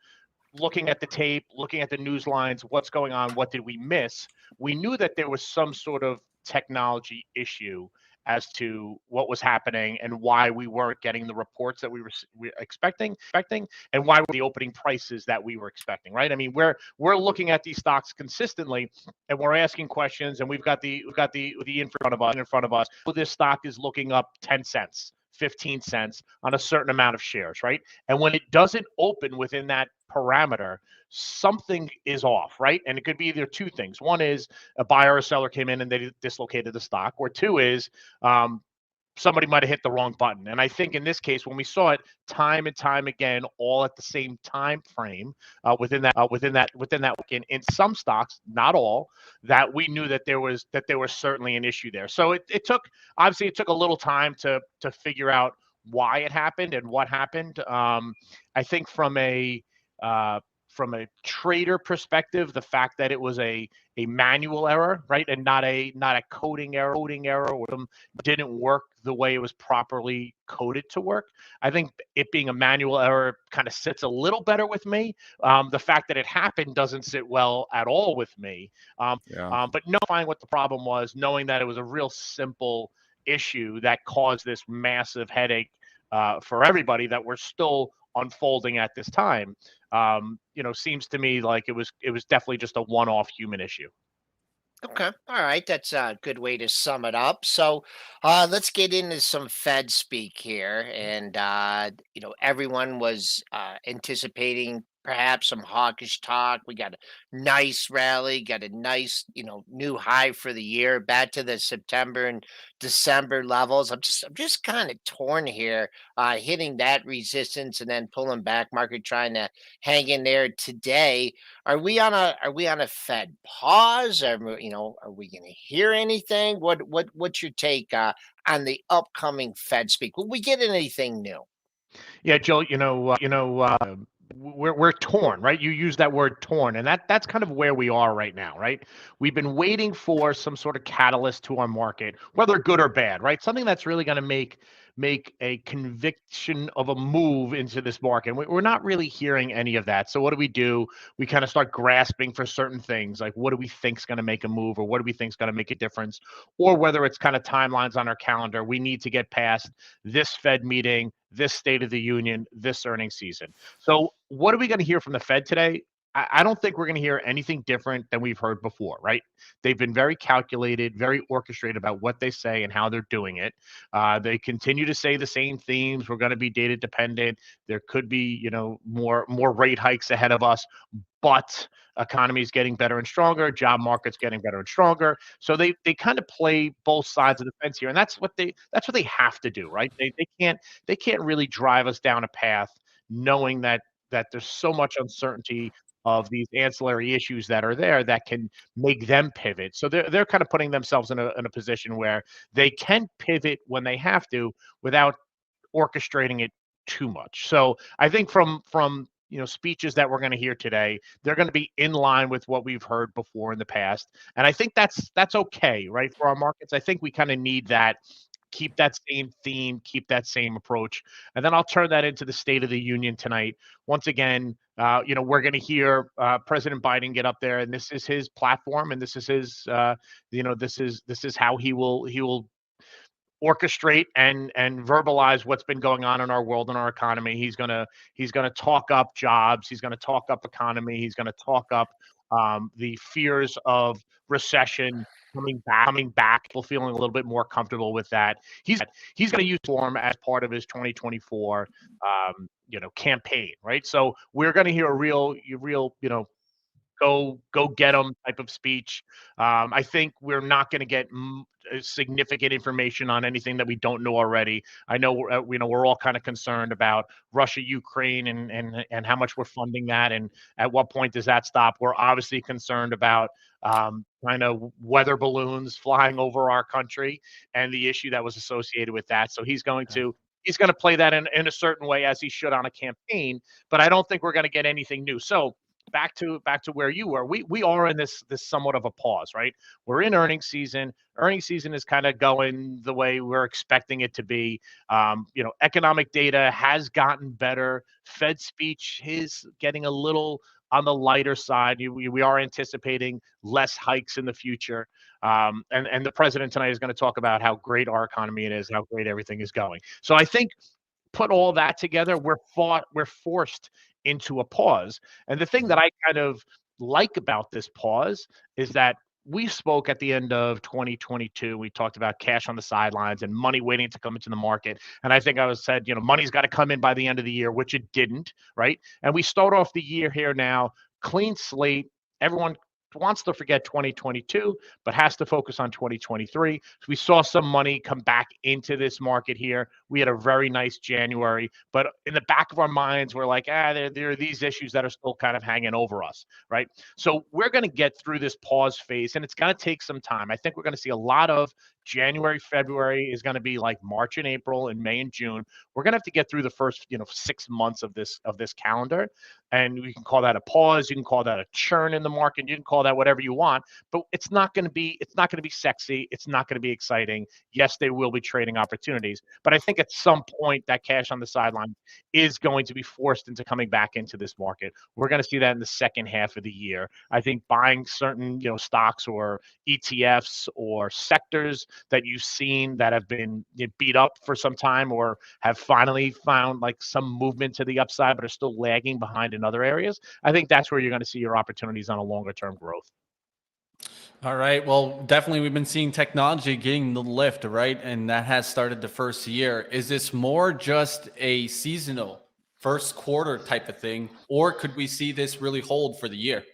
looking at the tape, looking at the news lines, what's going on, what did we miss? We knew that there was some sort of technology issue as to what was happening and why we weren't getting the reports that we were expecting, and why were the opening prices that we were expecting, right? I mean, we're looking at these stocks consistently, and we're asking questions, and we've got the in front of us. So this stock is looking up 10 cents. 15 cents on a certain amount of shares, right? And when it doesn't open within that parameter, something is off, right? And it could be either two things. One is a buyer or seller came in and they dislocated the stock, or two is somebody might have hit the wrong button. And I think in this case, when we saw it time and time again, all at the same time frame, within that weekend, in some stocks, not all, that we knew that there was certainly an issue there. So it took a little time to figure out why it happened and what happened. I think from a trader perspective, the fact that it was a manual error, right, and not a coding error, or didn't work the way it was properly coded to work. I think it being a manual error kind of sits a little better with me. The fact that it happened doesn't sit well at all with me. But knowing what the problem was, knowing that it was a real simple issue that caused this massive headache for everybody that we're still unfolding at this time, seems to me like it was definitely just a one-off human issue. Okay. All right. That's a good way to sum it up. So let's get into some Fed speak here. And, everyone was anticipating perhaps some hawkish talk. We got a nice rally, got a nice, new high for the year, back to the September and December levels. I'm just kind of torn here, hitting that resistance and then pulling back market, trying to hang in there today. Are we on a Fed pause? Are we going to hear anything? What's your take on the upcoming Fed speak? Will we get anything new? Yeah, Joe, we're torn, right? You use that word torn, and that's kind of where we are right now, right? We've been waiting for some sort of catalyst to our market, whether good or bad, right? Something that's really going to make a conviction of a move into this market. We're not really hearing any of that. So what do? We kind of start grasping for certain things, like what do we think is going to make a move, or what do we think is going to make a difference, or whether it's kind of timelines on our calendar. We need to get past this Fed meeting, this State of the Union, this earnings season. So what are we going to hear from the Fed today? I don't think we're going to hear anything different than we've heard before, right? They've been very calculated, very orchestrated about what they say and how they're doing it. They continue to say the same themes. We're going to be data dependent. There could be, more rate hikes ahead of us, but economy is getting better and stronger. Job market's getting better and stronger. So they kind of play both sides of the fence here, and that's what they have to do, right? They can't really drive us down a path knowing that there's so much uncertainty of these ancillary issues that are there that can make them pivot. So they're kind of putting themselves in a position where they can pivot when they have to without orchestrating it too much. So I think from speeches that we're going to hear today, they're going to be in line with what we've heard before in the past, and I think that's okay, right? For our markets, I think we kind of need that. Keep that same theme, keep that same approach, and then I'll turn that into the State of the Union tonight. Once again, we're going to hear President Biden get up there, and this is his platform, and this is his, this is how he will orchestrate and verbalize what's been going on in our world and our economy. He's gonna talk up jobs. He's gonna talk up economy. He's gonna talk up the fears of recession coming back. People feeling a little bit more comfortable with that. He's going to use form as part of his 2024 campaign, right? So we're going to hear a real go get them type of speech. I think we're not going to get significant information on anything that we don't know already. I know we're all kind of concerned about Russia, Ukraine, and how much we're funding that, and at what point does that stop. We're obviously concerned about kind of weather balloons flying over our country and the issue that was associated with that. So he's going to play that in a certain way, as he should on a campaign. But I don't think we're going to get anything new. So back to where you were. We are in this somewhat of a pause, right? We're in earnings season. Earnings season is kind of going the way we're expecting it to be. Economic data has gotten better. Fed speech is getting a little on the lighter side. We are anticipating less hikes in the future. And the president tonight is going to talk about how great our economy is, how great everything is going. So I think put all that together, we're forced into a pause. And the thing that I kind of like about this pause is that we spoke at the end of 2022. We talked about cash on the sidelines and money waiting to come into the market. And I think I said, money's got to come in by the end of the year, which it didn't, right? And we start off the year here now, clean slate. Everyone wants to forget 2022, but has to focus on 2023. So we saw some money come back into this market here. We had a very nice January, but in the back of our minds, we're like, there are these issues that are still kind of hanging over us, right? So we're going to get through this pause phase, and it's going to take some time. I think we're going to see a lot of January, February is going to be like March and April and May and June. We're going to have to get through the first, 6 months of this calendar. And we can call that a pause. You can call that a churn in the market. You can call that whatever you want, but it's not going to be sexy. It's not going to be exciting. Yes, there will be trading opportunities, but I think at some point that cash on the sideline is going to be forced into coming back into this market. We're going to see that in the second half of the year. I think buying certain, stocks or ETFs or sectors that you've seen that have been beat up for some time or have finally found like some movement to the upside, but are still lagging behind in other areas. I think that's where you're going to see your opportunities on a longer term growth. All right. Well, definitely we've been seeing technology getting the lift, right? And that has started the first year. Is this more just a seasonal first quarter type of thing, or could we see this really hold for the year?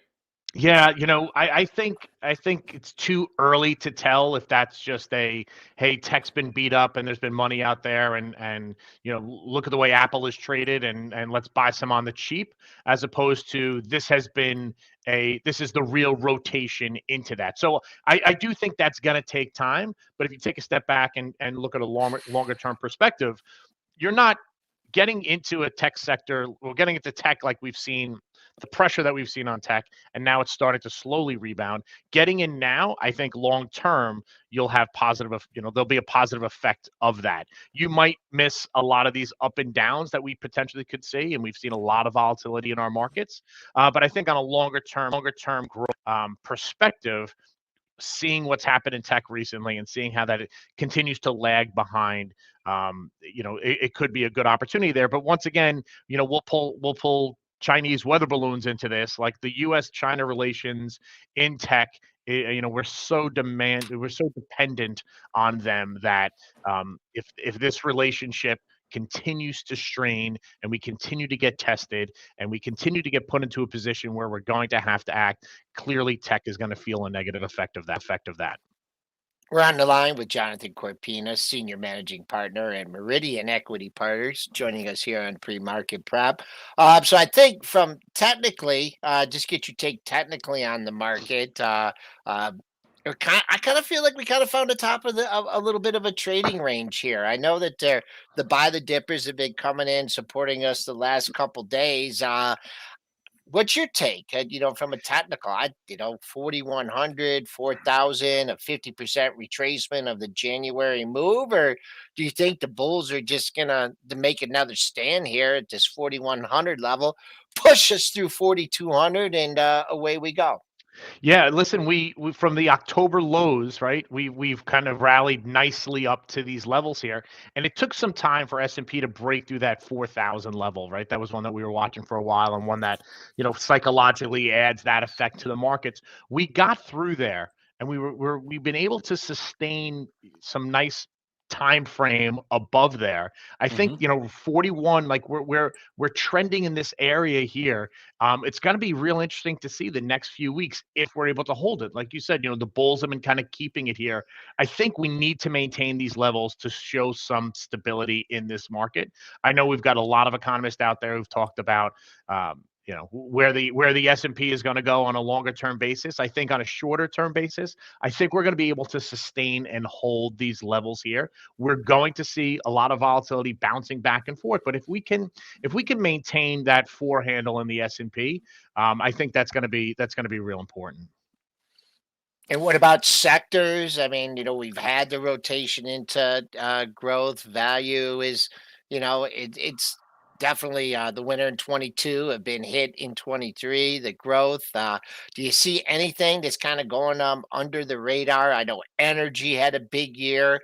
Yeah, I think it's too early to tell if that's just a, hey, tech's been beat up and there's been money out there, and look at the way Apple is traded, and let's buy some on the cheap, as opposed to this is the real rotation into that. So I do think that's going to take time, but if you take a step back and look at a longer term perspective, you're not getting into a tech sector, we're getting into tech like we've seen the pressure that we've seen on tech, and now it's starting to slowly rebound. Getting in now, I think long term, you'll have there'll be a positive effect of that. You might miss a lot of these up and downs that we potentially could see, and we've seen a lot of volatility in our markets. But I think on a longer term growth perspective, seeing what's happened in tech recently and seeing how that it continues to lag behind, it could be a good opportunity there. But once again, we'll pull Chinese weather balloons into this, like the U.S.-China relations in tech. We're so dependent on them that if this relationship continues to strain and we continue to get tested and we continue to get put into a position where we're going to have to act, clearly tech is going to feel a negative effect of that. We're on the line with Jonathan Corpina, Senior Managing Partner at Meridian Equity Partners, joining us here on Pre-Market Prep. So I think from technically, just get your take technically on the market. I kind of feel like we kind of found the top of a little bit of a trading range here. I know that the buy the dippers have been coming in, supporting us the last couple days. What's your take? From a technical, 4,100, 4,000, a 50% retracement of the January move, or do you think the bulls are just gonna to make another stand here at this 4,100 level, push us through 4,200, and away we go? Yeah, listen, we from the October lows, right? We've kind of rallied nicely up to these levels here, and it took some time for S&P to break through that 4,000 level, right? That was one that we were watching for a while, and one that psychologically adds that effect to the markets. We got through there, and we've been able to sustain some nice time frame above there. I think 41, like we're trending in this area here. It's going to be real interesting to see the next few weeks if we're able to hold it. Like you said, the bulls have been kind of keeping it here. I think we need to maintain these levels to show some stability in this market. I know we've got a lot of economists out there who've talked about where the S&P is going to go on a longer term basis. I think on a shorter term basis, I think we're going to be able to sustain and hold these levels here. We're going to see a lot of volatility bouncing back and forth, but if we can maintain that 4 handle in the S&P, I think that's going to be real important. And what about sectors? I mean, we've had the rotation into growth. Value is, it's definitely the winner in 22 have been hit in 23. The growth. Do you see anything that's kind of going under the radar? I know energy had a big year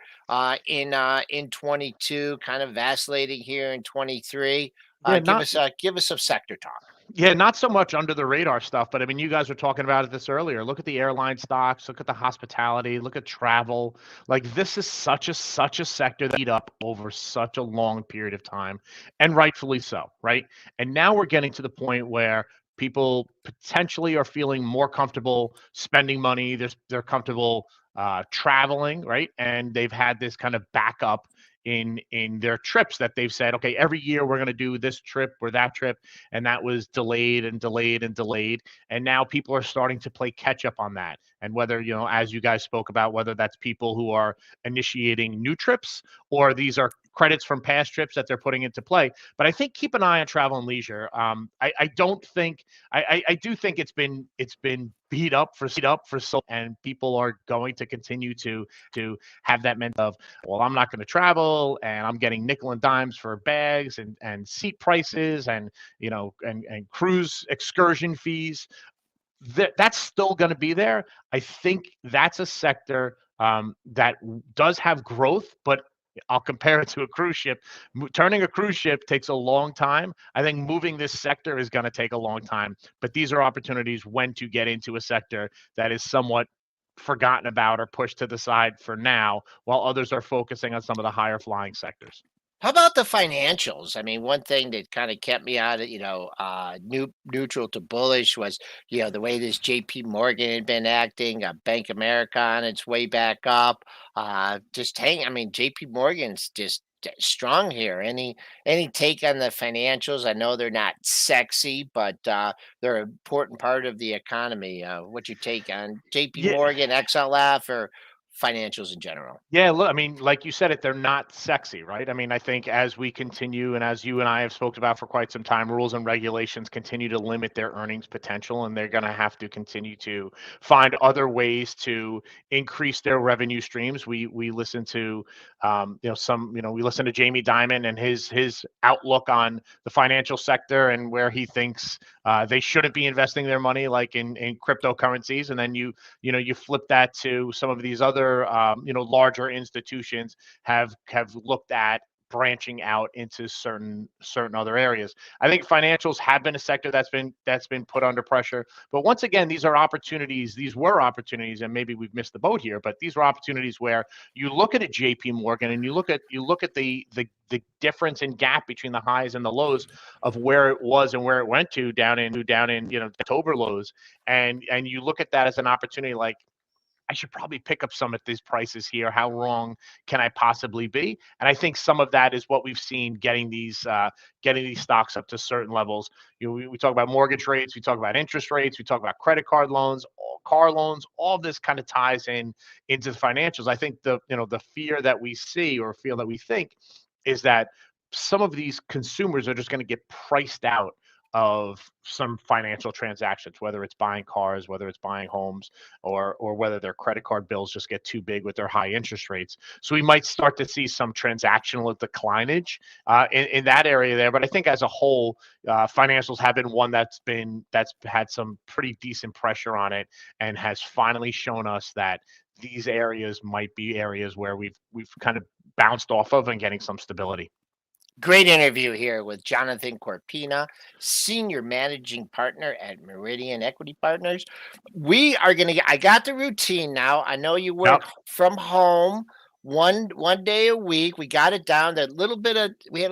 in 22, kind of vacillating here in 23. Yeah, Give us some sector talk. Yeah, not so much under the radar stuff, but I mean, you guys were talking about this earlier. Look at the airline stocks, look at the hospitality, look at travel. Like this is such a sector that eat up over such a long period of time, and rightfully so, right? And now we're getting to the point where people potentially are feeling more comfortable spending money. They're comfortable traveling, right? And they've had this kind of backup in their trips that they've said, okay, every year we're going to do this trip or that trip, and that was delayed and delayed and delayed, and now people are starting to play catch up on that. And whether, as you guys spoke about, whether that's people who are initiating new trips or these are credits from past trips that they're putting into play. But I think keep an eye on travel and leisure. I do think it's been beat up for so, and people are going to continue to have that mentality of, well, I'm not going to travel, and I'm getting nickel and dimes for bags and seat prices and and cruise excursion fees. That's still going to be there. I think that's a sector that does have growth, but I'll compare it to a cruise ship. Turning a cruise ship takes a long time. I think moving this sector is going to take a long time, but these are opportunities when to get into a sector that is somewhat forgotten about or pushed to the side for now, while others are focusing on some of the higher flying sectors. How about the financials? I mean, one thing that kind of kept me out of, neutral to bullish was, the way this JP Morgan had been acting, Bank America on its way back up. I mean, JP Morgan's just strong here. Any take on the financials? I know they're not sexy, but they're an important part of the economy. What's your take on JP Yeah. Morgan, XLF, or financials in general? Yeah, look, I mean, like you said it, they're not sexy, right? I mean, I think as we continue and as you and I have spoken about for quite some time, rules and regulations continue to limit their earnings potential, and they're going to have to continue to find other ways to increase their revenue streams. We listen to, we listen to Jamie Dimon and his outlook on the financial sector and where he thinks they shouldn't be investing their money, like in cryptocurrencies, and then you flip that to some of these other larger institutions have looked at branching out into certain other areas. I think financials have been a sector that's been put under pressure, but once again, these were opportunities, and maybe we've missed the boat here, but these were opportunities where you look at a JP Morgan and you look at the difference in gap between the highs and the lows of where it was and where it went to down in October lows, and you look at that as an opportunity, like, I should probably pick up some at these prices here. How wrong can I possibly be? And I think some of that is what we've seen getting these stocks up to certain levels. We talk about mortgage rates, we talk about interest rates, we talk about credit card loans, car loans. All this kind of ties into the financials. I think the fear that we see or feel that we think is that some of these consumers are just going to get priced out of some financial transactions, whether it's buying cars, whether it's buying homes, or whether their credit card bills just get too big with their high interest rates. So we might start to see some transactional declinage in that area there. But I think as a whole, financials have been one that's had some pretty decent pressure on it, and has finally shown us that these areas might be areas where we've kind of bounced off of and getting some stability. Great interview here with Jonathan Corpina, Senior Managing Partner at Meridian Equity Partners. I got the routine now. I know you work from home one day a week. We got it down. We had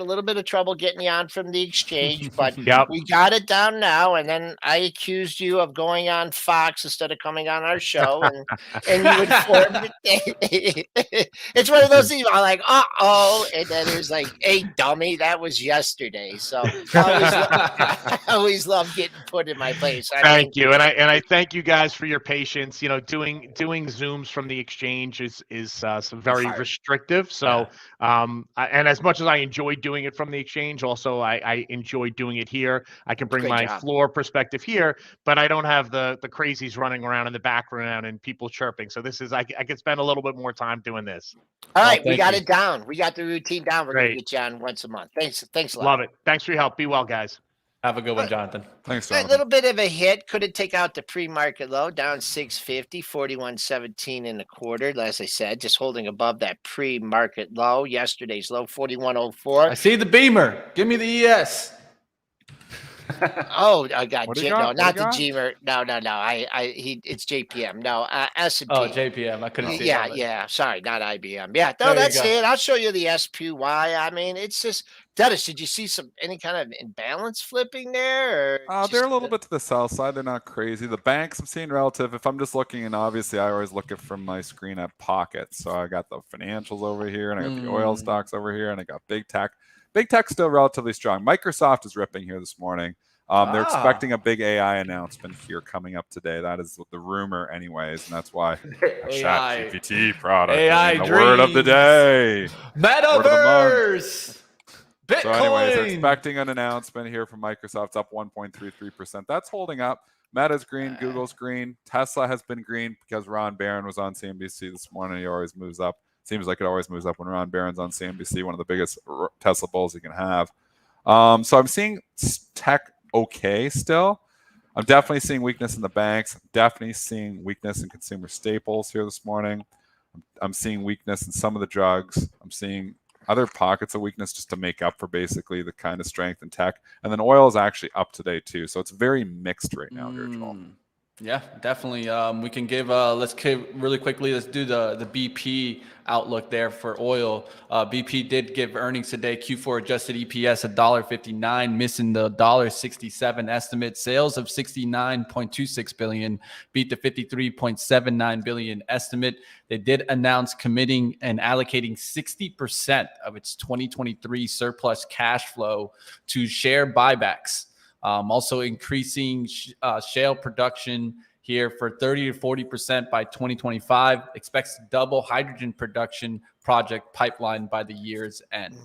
a little bit of trouble getting you on from the exchange, but we got it down now. And then I accused you of going on Fox instead of coming on our show, and you informed it. It's one of those things. I'm like, and then it was like, hey, dummy, that was yesterday. So I always love getting put in my place. Thank you, and I thank you guys for your patience. Doing Zooms from the exchange is some very restrictive. So, and as much as I enjoy doing it from the exchange, also I enjoy doing it here. I can bring my floor perspective here, but I don't have the crazies running around in the background and people chirping. So I can spend a little bit more time doing this. All right, we got it down. We got the routine down. We're going to get you on once a month. Thanks a lot. Love it. Thanks for your help. Be well, guys. Have a good one, Jonathan. Thanks, A Jonathan. little bit of a hit. Couldn't take out the pre-market low, down 650, 41.17 in the quarter. As I said, just holding above that pre-market low. Yesterday's low, 41.04. I see the beamer. Give me the ES. Oh, I got What do you no, got? not the Gmer. No. It's JPM. No, S&P. Oh, JPM. I couldn't see it. Yeah. Sorry, not IBM. Yeah, no, that's it. I'll show you the SPY. I mean, it's just, Dennis, did you see any kind of imbalance flipping there? They're a little bit to the south side. They're not crazy. The banks I'm seeing relative. If I'm just looking, and obviously I always look at from my screen at pockets. So I got the financials over here, and I got the oil stocks over here, and I got big tech. Big tech's still relatively strong. Microsoft is ripping here this morning. They're expecting a big AI announcement here coming up today. That is the rumor anyways, and that's why ChatGPT product AI is the word of the day. Metaverse. Bitcoin. So anyways, they're expecting an announcement here from Microsoft. It's up 1.33%. That's holding up. Meta's green, Google's green. Tesla has been green because Ron Barron was on CNBC this morning. He always moves up. Seems like it always moves up when Ron Barron's on CNBC, one of the biggest Tesla bulls you can have. So I'm seeing tech okay still. I'm definitely seeing weakness in the banks. I'm definitely seeing weakness in consumer staples here this morning. I'm seeing weakness in some of the drugs. I'm seeing other pockets of weakness just to make up for basically the kind of strength in tech. And then oil is actually up today too. So it's very mixed right now here, Joel. Yeah, definitely. We can give, let's give really quickly, let's do the BP outlook there for oil. BP did give earnings today, Q4 adjusted EPS $1.59, missing the $1.67 estimate. Sales of $69.26 billion, beat the $53.79 billion estimate. They did announce committing and allocating 60% of its 2023 surplus cash flow to share buybacks. Also increasing shale production here for 30 to 40% by 2025. Expects to double hydrogen production project pipeline by the year's end.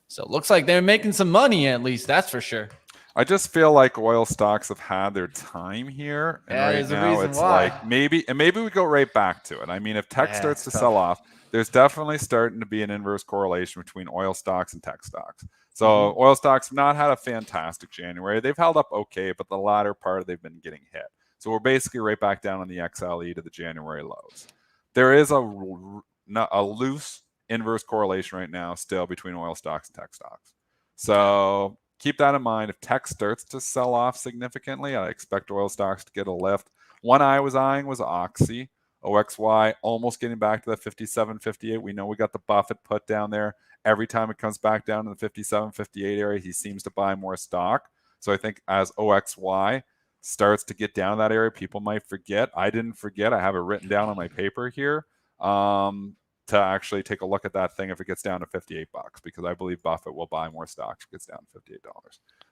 So it looks like they're making some money, at least, that's for sure. I just feel like oil stocks have had their time here, and right there's a now reason it's why. like maybe we go right back to it. I mean, if tech starts to it's sell tough. off, there's definitely starting to be an inverse correlation between oil stocks and tech stocks. So oil stocks have not had a fantastic January. They've held up okay, but the latter part they've been getting hit. So we're basically right back down on the XLE to the January lows. There is a loose inverse correlation right now still between oil stocks and tech stocks. So keep that in mind. If tech starts to sell off significantly, I expect oil stocks to get a lift. One I was eyeing was Oxy, OXY, almost getting back to the 57, 58. We know we got the Buffett put down there. Every time it comes back down to the 57, 58 area, he seems to buy more stock. So I think as OXY starts to get down that area, people might forget. I didn't forget. I have it written down on my paper here to actually take a look at that thing if it gets down to $58, because I believe Buffett will buy more stocks if it gets down to $58.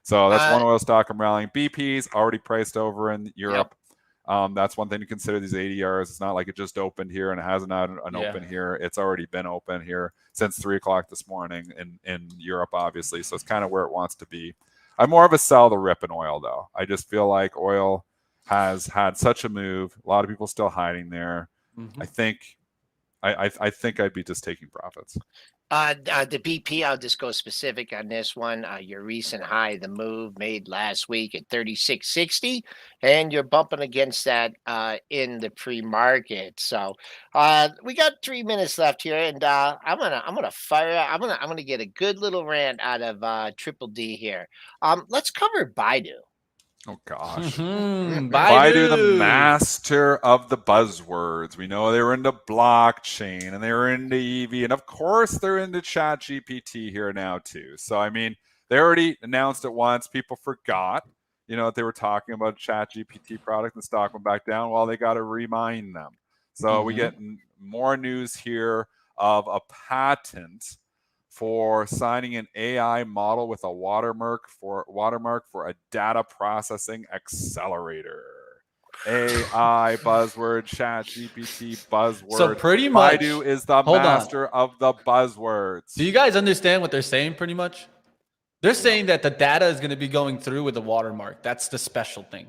So that's one oil stock I'm rallying. BP's already priced over in Europe. Yep. That's one thing to consider, these ADRs. It's not like it just opened here and it hasn't had an open here. It's already been open here since 3 o'clock this morning in Europe, obviously. So it's kind of where it wants to be. I'm more of a sell the rip in oil, though. I just feel like oil has had such a move. A lot of people still hiding there. I think I'd be just taking profits. The BP, I'll just go specific on this one. Your recent high, the move made last week at 36.60, and you're bumping against that in the pre-market. So we got 3 minutes left here, and I'm gonna fire. I'm gonna get a good little rant out of Triple D here. Let's cover Baidu. Oh, gosh. Baidu, the master of the buzzwords. We know they were into blockchain and they were into EV. And of course, they're into Chat GPT here now, too. So, I mean, they already announced it once. People forgot, that they were talking about a Chat GPT product and the stock went back down. Well, they got to remind them. So we get more news here of a patent for signing an AI model with a watermark for a data processing accelerator. AI buzzword, Chat GPT buzzword. So pretty much, Baidu is the master of the buzzwords. Do you guys understand what they're saying pretty much? They're saying that the data is going to be going through with a watermark. That's the special thing.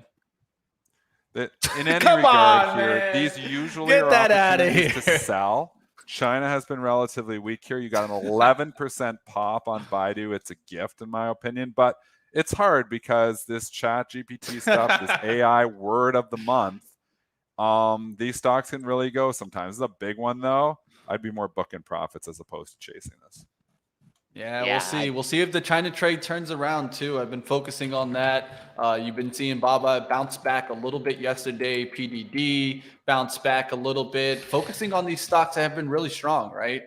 That in any Come regard on, here, man. these usually Get are that outta opportunities here. to sell. China has been relatively weak here. You got an 11% pop on Baidu. It's a gift, in my opinion, but it's hard because this Chat GPT stuff, this AI word of the month, these stocks can really go sometimes. This is a big one, though. I'd be more booking profits as opposed to chasing this. Yeah, we'll see. We'll see if the China trade turns around too. I've been focusing on that. You've been seeing Baba bounce back a little bit yesterday. PDD bounce back a little bit. Focusing on these stocks that have been really strong, right?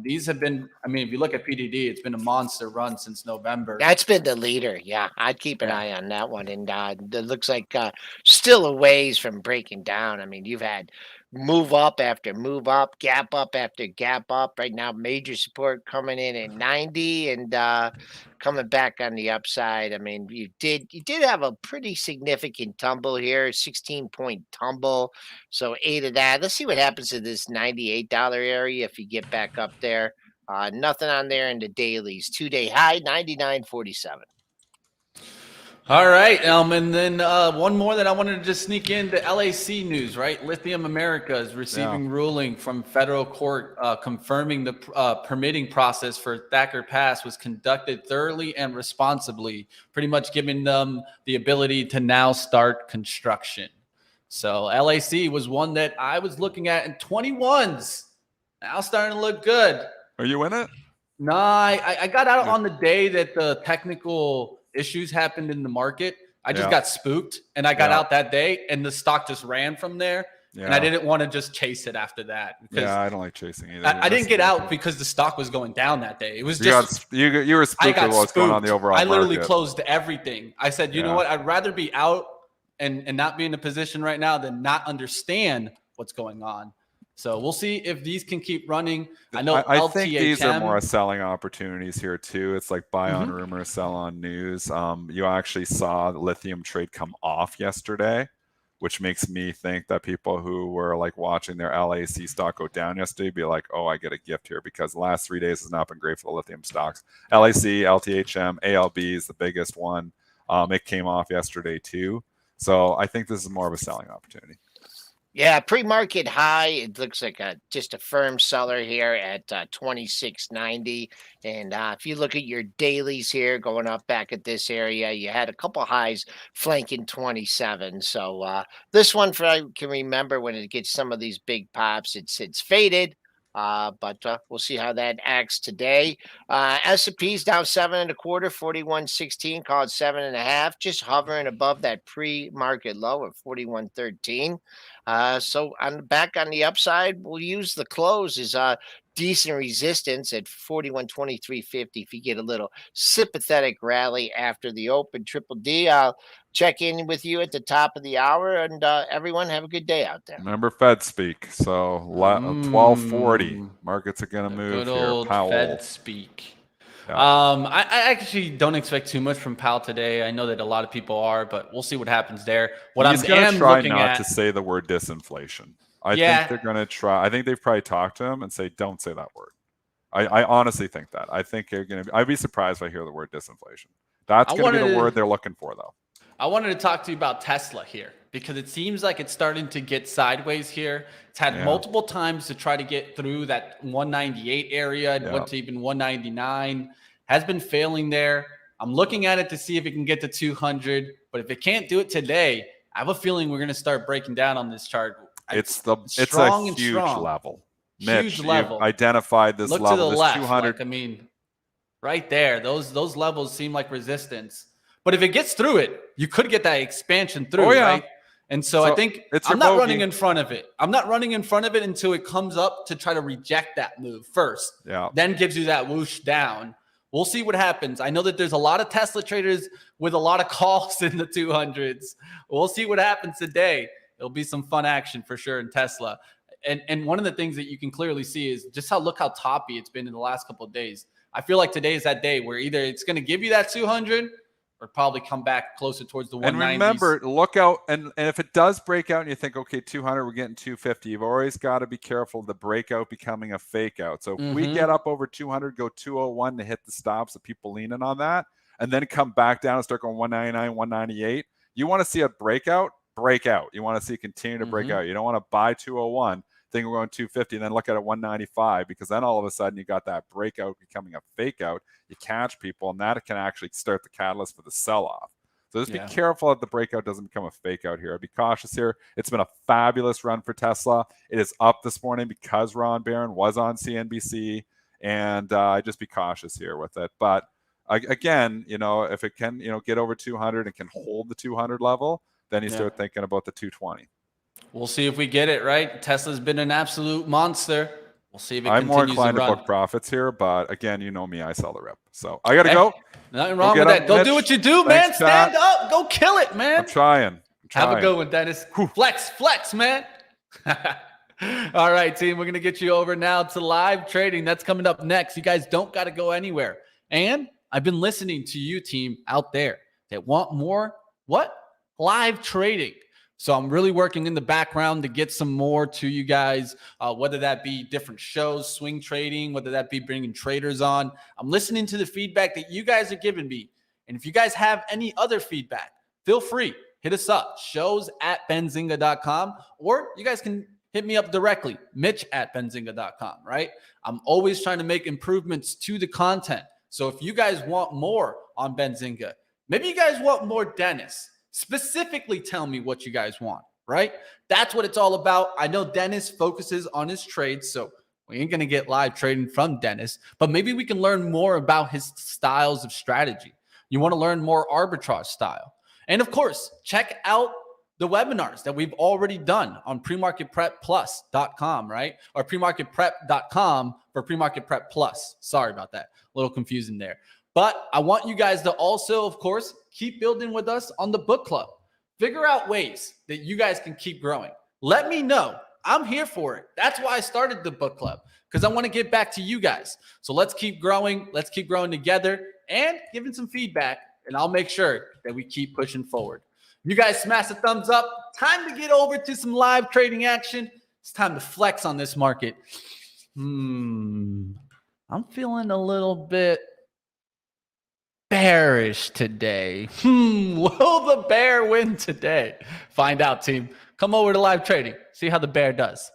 These have been, I mean, if you look at PDD, it's been a monster run since November. That's been the leader. Yeah, I'd keep an eye on that one. And it looks like still a ways from breaking down. I mean, you've had move up after move up, gap up after gap up. Right now, major support coming in at 90 and coming back on the upside. I mean, you did have a pretty significant tumble here, 16-point tumble. So 8 of that. Let's see what happens to this $98 area if you get back up there. Nothing on there in the dailies. 2-day high, 99.47. All right, and then one more that I wanted to just sneak in, the LAC news, right? Lithium America is receiving ruling from federal court confirming the permitting process for Thacker Pass was conducted thoroughly and responsibly, pretty much giving them the ability to now start construction. So LAC was one that I was looking at in 21s. Now starting to look good. Are you in it? No, I got out on the day that the technical issues happened in the market. I just Yeah. got spooked and I got Yeah. out that day and the stock just ran from there. Yeah. And I didn't want to just chase it after that because Yeah, I don't like chasing either. I didn't get That's out okay. because the stock was going down that day. It was You just you were I spooked got with what's going on in the spooked. overall I literally market. closed everything. I said, you know Yeah. what? I'd rather be out and not be in a position right now than not understand what's going on. So we'll see if these can keep running. I know I think these are LTHM more selling opportunities here too. It's like buy on Mhm. rumor, sell on news. You actually saw the lithium trade come off yesterday, which makes me think that people who were like watching their LAC stock go down yesterday be like, oh, I get a gift here because the last 3 days has not been great for the lithium stocks. LAC, LTHM, ALB is the biggest one. It came off yesterday too. So I think this is more of a selling opportunity. Yeah, pre-market high. It looks like just a firm seller here at 26.90. And if you look at your dailies here, going up back at this area, you had a couple highs flanking 27. So this one, for I can remember when it gets some of these big pops, it's faded. But we'll see how that acts today. S&P's down 7.25, 41.16, called 7.5, just hovering above that pre-market low of 41.13. So back on the upside, we'll use the close as decent resistance at 41.23.50 if you get a little sympathetic rally after the open. Triple D, I'll check in with you at the top of the hour, and everyone have a good day out there. Remember Fed speak. So 1240 markets are going to move good here. old Powell. Fed speak. Yeah. I actually don't expect too much from Powell today. I know that a lot of people are, but we'll see what happens there. What He's I going to am try looking not at, to say the word disinflation. I Yeah. think they're going to try. I think they've probably talked to him and say, don't say that word. I honestly think that. I think they're going to. I'd be surprised if I hear the word disinflation. That's going to be the word they're looking for, though. I wanted to talk to you about Tesla here because it seems like it's starting to get sideways here. It's had multiple times to try to get through that 198 area and went to even 199. Has been failing there. I'm looking at it to see if it can get to 200, but if it can't do it today, I have a feeling we're going to start breaking down on this chart. It's a huge level. Mitch, Huge level. You've identified this Look level. to the this left. 200. Like, I mean, right there. Those levels seem like resistance. But if it gets through it, you could get that expansion through, right? And so I think I'm not running in front of it. I'm not running in front of it until it comes up to try to reject that move first. Yeah. Then gives you that whoosh down. We'll see what happens. I know that there's a lot of Tesla traders with a lot of calls in the 200s. We'll see what happens today. It'll be some fun action for sure in Tesla. And one of the things that you can clearly see is just look how toppy it's been in the last couple of days. I feel like today is that day where either it's going to give you that 200 or probably come back closer towards the 190s. And remember, look out, and if it does break out and you think, okay, 200, we're getting 250, you've always got to be careful of the breakout becoming a fake out. So if we get up over 200, go 201 to hit the stops, the people leaning on that, and then come back down and start going 199, 198, you want to see a break out. You want to see it continue to break out. You don't want to buy 201, think we're going 250, and then look at it 195, because then all of a sudden you got that breakout becoming a fake out. You catch people, and that can actually start the catalyst for the sell-off. So just be careful that the breakout doesn't become a fake out here. Be cautious here. It's been a fabulous run for Tesla. It is up this morning because Ron Barron was on CNBC, and just be cautious here with it. But again, if it can, get over 200 and can hold the 200 level, then you start thinking about the 220. We'll see if we get it right. Tesla's been an absolute monster. We'll see if it I'm continues more inclined to run. book profits here, but again, you know me, I sell the rip. So I got to go. Nothing wrong with that. Go do what you do, man. Thanks, Stand up. Go kill it, man. I'm trying. Have a good one, Dennis. Flex, man. All right, team. We're going to get you over now to live trading. That's coming up next. You guys don't got to go anywhere. And I've been listening to you, team, out there that want more, live trading. So I'm really working in the background to get some more to you guys, whether that be different shows, swing trading, whether that be bringing traders on. I'm listening to the feedback that you guys are giving me. And if you guys have any other feedback, feel free. Hit us up, shows@benzinga.com, or you guys can hit me up directly, Mitch@benzinga.com, right? I'm always trying to make improvements to the content. So if you guys want more on Benzinga, maybe you guys want more Dennis, specifically tell me what you guys want, right? That's what it's all about. I know Dennis focuses on his trades, so we ain't going to get live trading from Dennis, but maybe we can learn more about his styles of strategy. You want to learn more arbitrage style. And of course, check out the webinars that we've already done on premarketprepplus.com, right? Or premarketprep.com for premarket prep plus. Sorry about that. A little confusing there. But I want you guys to also, of course, keep building with us on the book club. Figure out ways that you guys can keep growing. Let me know. I'm here for it. That's why I started the book club, because I want to get back to you guys. So let's keep growing. Let's keep growing together and giving some feedback, and I'll make sure that we keep pushing forward. You guys smash the thumbs up. Time to get over to some live trading action. It's time to flex on this market. I'm feeling a little bit bearish today. Will the bear win today? Find out, team. Come over to live trading. See how the bear does.